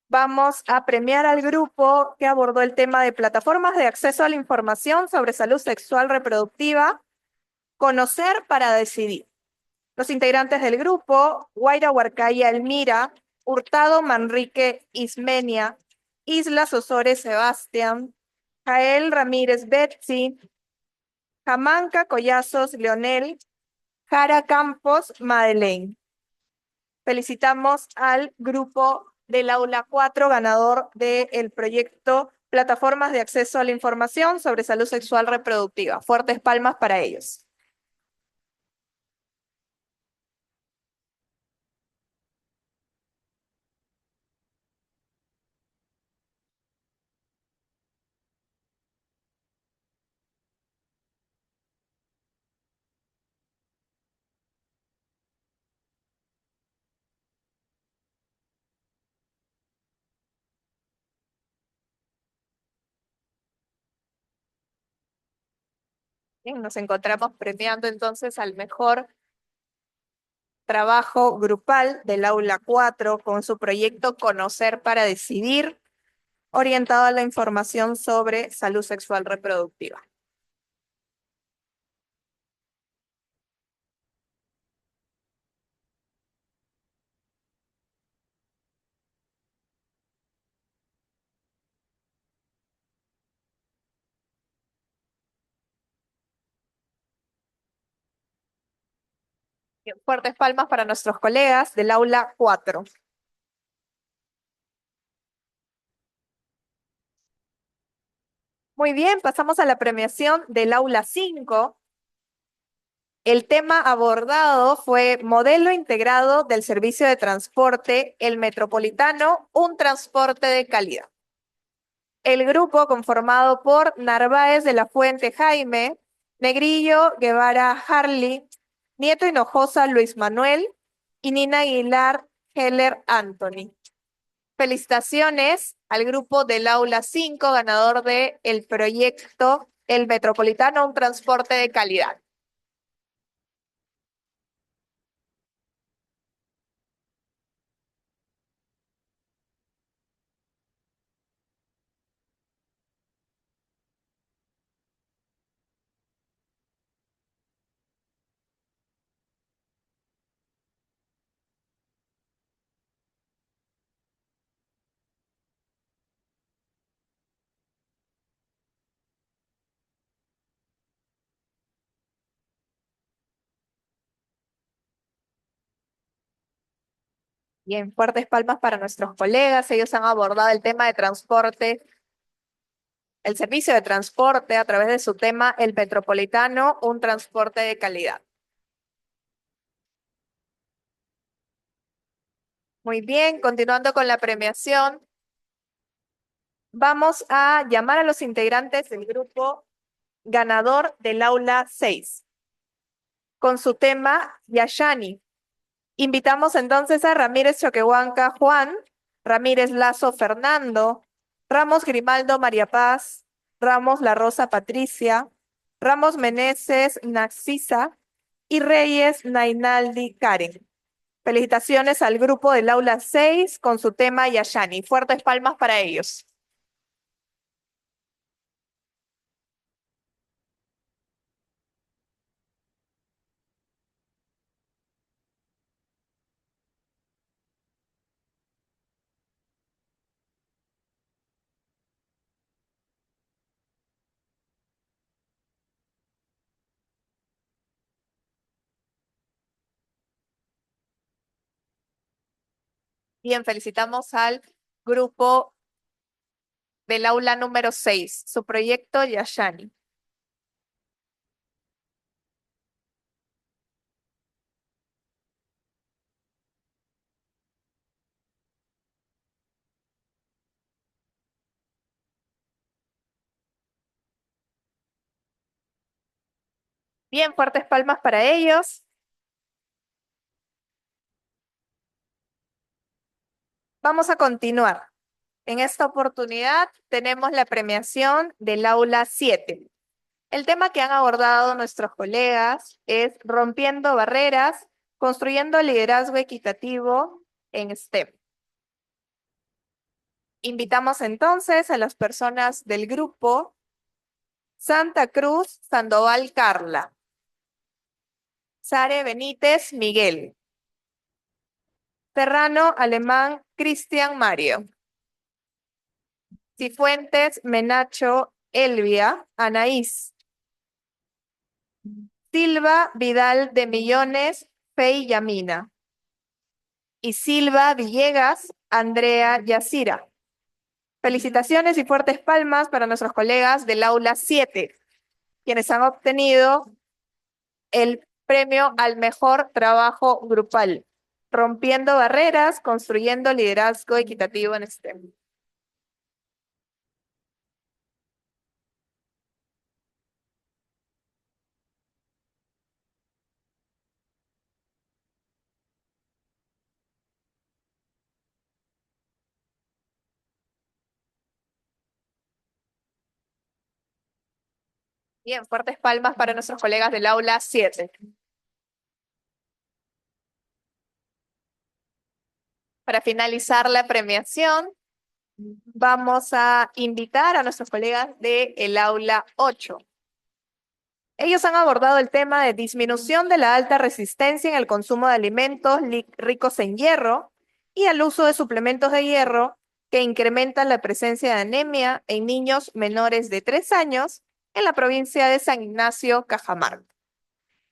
vamos a premiar al grupo que abordó el tema de plataformas de acceso a la información sobre salud sexual reproductiva Conocer para decidir. Los integrantes del grupo: Guaira Huarcaya Elmira, Hurtado Manrique Ismenia, Islas Osores Sebastián, Jael Ramírez Betsy, Jamanca Collazos Leonel, Jara Campos Madeleine. Felicitamos al grupo del Aula 4, ganador del proyecto Plataformas de Acceso a la Información sobre Salud Sexual Reproductiva. Fuertes palmas para ellos. Bien, nos encontramos premiando entonces al mejor trabajo grupal del Aula 4 con su proyecto Conocer para Decidir, orientado a la información sobre salud sexual reproductiva. Bien, fuertes palmas para nuestros colegas del Aula 4. Muy bien, pasamos a la premiación del Aula 5. El tema abordado fue Modelo Integrado del Servicio de Transporte, el Metropolitano, un transporte de calidad. El grupo, conformado por Narváez de la Fuente Jaime, Negrillo Guevara Harley, Nieto Hinojosa Luis Manuel y Nina Aguilar Heller Anthony. Felicitaciones al grupo del Aula 5, ganador del proyecto El Metropolitano, un transporte de calidad. Bien, fuertes palmas para nuestros colegas. Ellos han abordado el tema de transporte, el servicio de transporte a través de su tema El Metropolitano, un transporte de calidad. Muy bien, continuando con la premiación, vamos a llamar a los integrantes del grupo ganador del Aula 6 con su tema Yashani. Invitamos entonces a Ramírez Choquehuanca Juan, Ramírez Lazo Fernando, Ramos Grimaldo María Paz, Ramos La Rosa Patricia, Ramos Meneses Naxisa y Reyes Nainaldi Karen. Felicitaciones al grupo del Aula 6 con su tema Yashani. Fuertes palmas para ellos. Bien, felicitamos al grupo del Aula número 6, su proyecto Yashani. Bien, fuertes palmas para ellos. Vamos a continuar. En esta oportunidad tenemos la premiación del Aula 7. El tema que han abordado nuestros colegas es Rompiendo Barreras, construyendo liderazgo equitativo en STEM. Invitamos entonces a las personas del grupo Santa Cruz Sandoval Carla, Sare Benítez Miguel. Serrano Alemán Cristian Mario. Cifuentes Menacho Elvia Anaís. Silva Vidal de Millones Fey Yamina. Y Silva Villegas Andrea Yacira. Felicitaciones y fuertes palmas para nuestros colegas del aula 7, quienes han obtenido el premio al mejor trabajo grupal, rompiendo barreras, construyendo liderazgo equitativo en STEM. Bien, fuertes palmas para nuestros colegas del aula 7. Para finalizar la premiación, vamos a invitar a nuestros colegas del aula 8. Ellos han abordado el tema de disminución de la alta resistencia en el consumo de alimentos ricos en hierro y al uso de suplementos de hierro que incrementan la presencia de anemia en niños menores de 3 años en la provincia de San Ignacio, Cajamarca.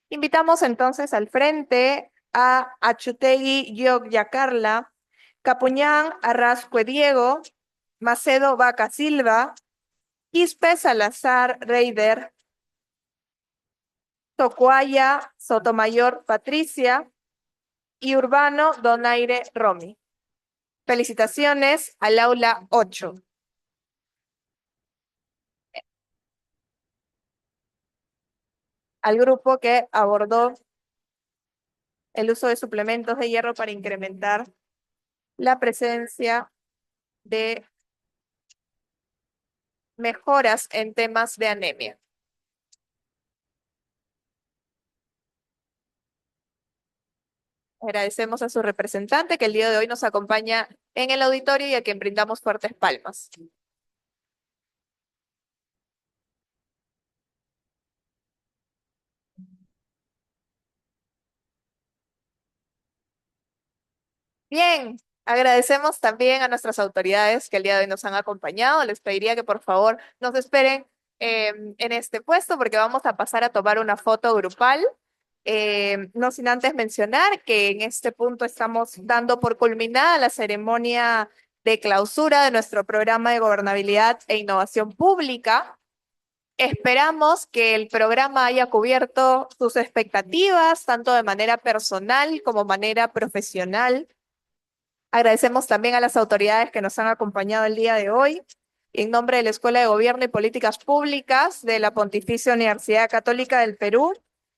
Invitamos entonces al frente a Achutegui Yogyakarla, Capuñán Arrascue Diego, Macedo Vaca Silva, Quispe Salazar Reider, Tocuaya Sotomayor Patricia y Urbano Donaire Romy. Felicitaciones al aula 8. Al grupo que abordó el uso de suplementos de hierro para incrementar la presencia de mejoras en temas de anemia. Agradecemos a su representante que el día de hoy nos acompaña en el auditorio y a quien brindamos fuertes palmas. Bien, agradecemos también a nuestras autoridades que el día de hoy nos han acompañado. Les pediría que por favor nos esperen en este puesto porque vamos a pasar a tomar una foto grupal. No sin antes mencionar que en este punto estamos dando por culminada la ceremonia de clausura de nuestro programa de gobernabilidad e innovación pública. Esperamos que el programa haya cubierto sus expectativas, tanto de manera personal como manera profesional. Agradecemos también a las autoridades que nos han acompañado el día de hoy. En nombre de la Escuela de Gobierno y Políticas Públicas de la Pontificia Universidad Católica del Perú,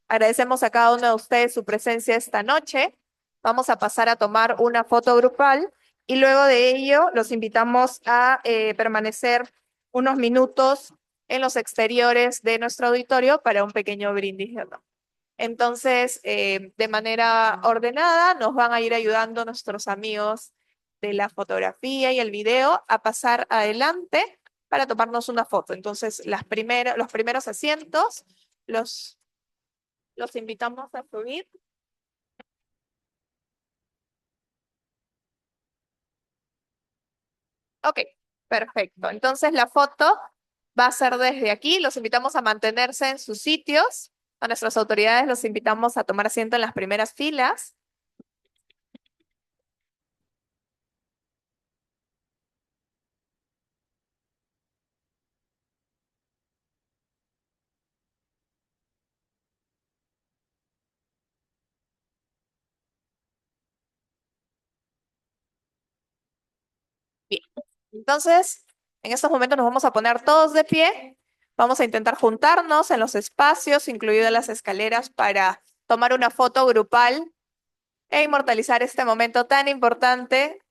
agradecemos a cada uno de ustedes su presencia esta noche. Vamos a pasar a tomar una foto grupal y luego de ello los invitamos a permanecer unos minutos en los exteriores de nuestro auditorio para un pequeño brindis de honor. Entonces, de manera ordenada, nos van a ir ayudando nuestros amigos de la fotografía y el video a pasar adelante para tomarnos una foto. Entonces, los primeros asientos los invitamos a subir. Ok, perfecto. Entonces, la foto va a ser desde aquí. Los invitamos a mantenerse en sus sitios. A nuestras autoridades los invitamos a tomar asiento en las primeras filas. Bien, entonces, en estos momentos nos vamos a poner todos de pie. Vamos a intentar juntarnos en los espacios, incluidas las escaleras, para tomar una foto grupal e inmortalizar este momento tan importante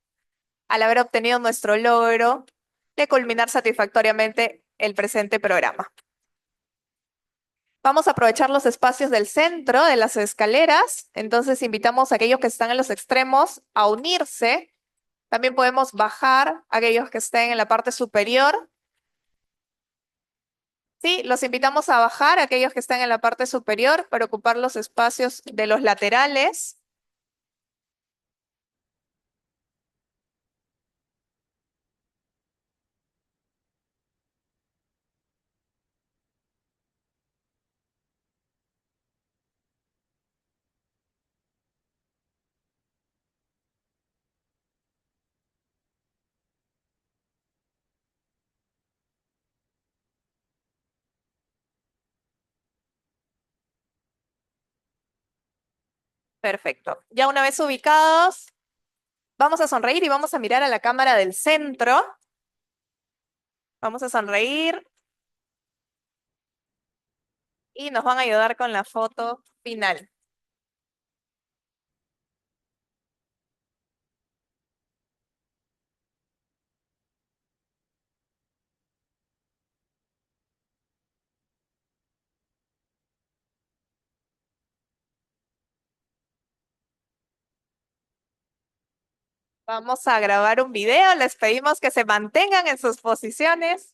al haber obtenido nuestro logro de culminar satisfactoriamente el presente programa. Vamos a aprovechar los espacios del centro de las escaleras, entonces invitamos a aquellos que están en los extremos a unirse. También podemos bajar a aquellos que estén en la parte superior. Sí, los invitamos a bajar, aquellos que están en la parte superior, para ocupar los espacios de los laterales. Perfecto. Ya una vez ubicados, vamos a sonreír y vamos a mirar a la cámara del centro. Vamos a sonreír y nos van a ayudar con la foto final. Vamos a grabar un video, les pedimos que se mantengan en sus posiciones.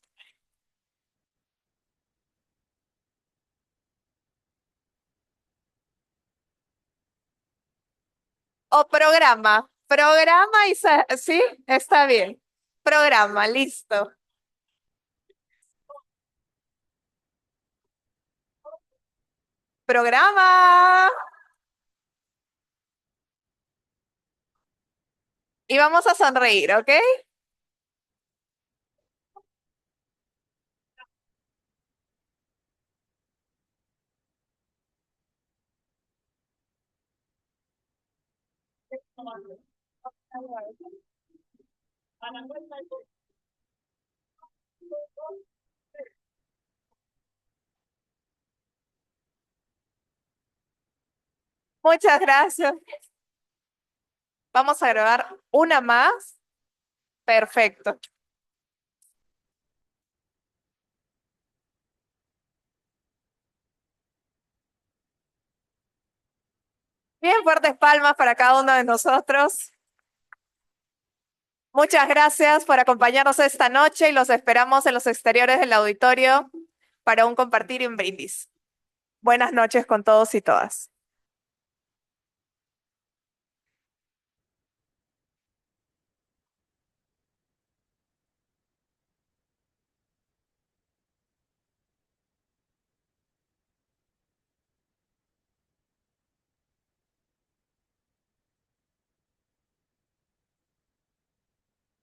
O programa, programa y sí, está bien. Programa, listo. Programa. Y vamos a sonreír, ¿ok? Muchas gracias. Vamos a grabar una más. Perfecto. Bien, fuertes palmas para cada uno de nosotros. Muchas gracias por acompañarnos esta noche y los esperamos en los exteriores del auditorio para un compartir y un brindis. Buenas noches con todos y todas.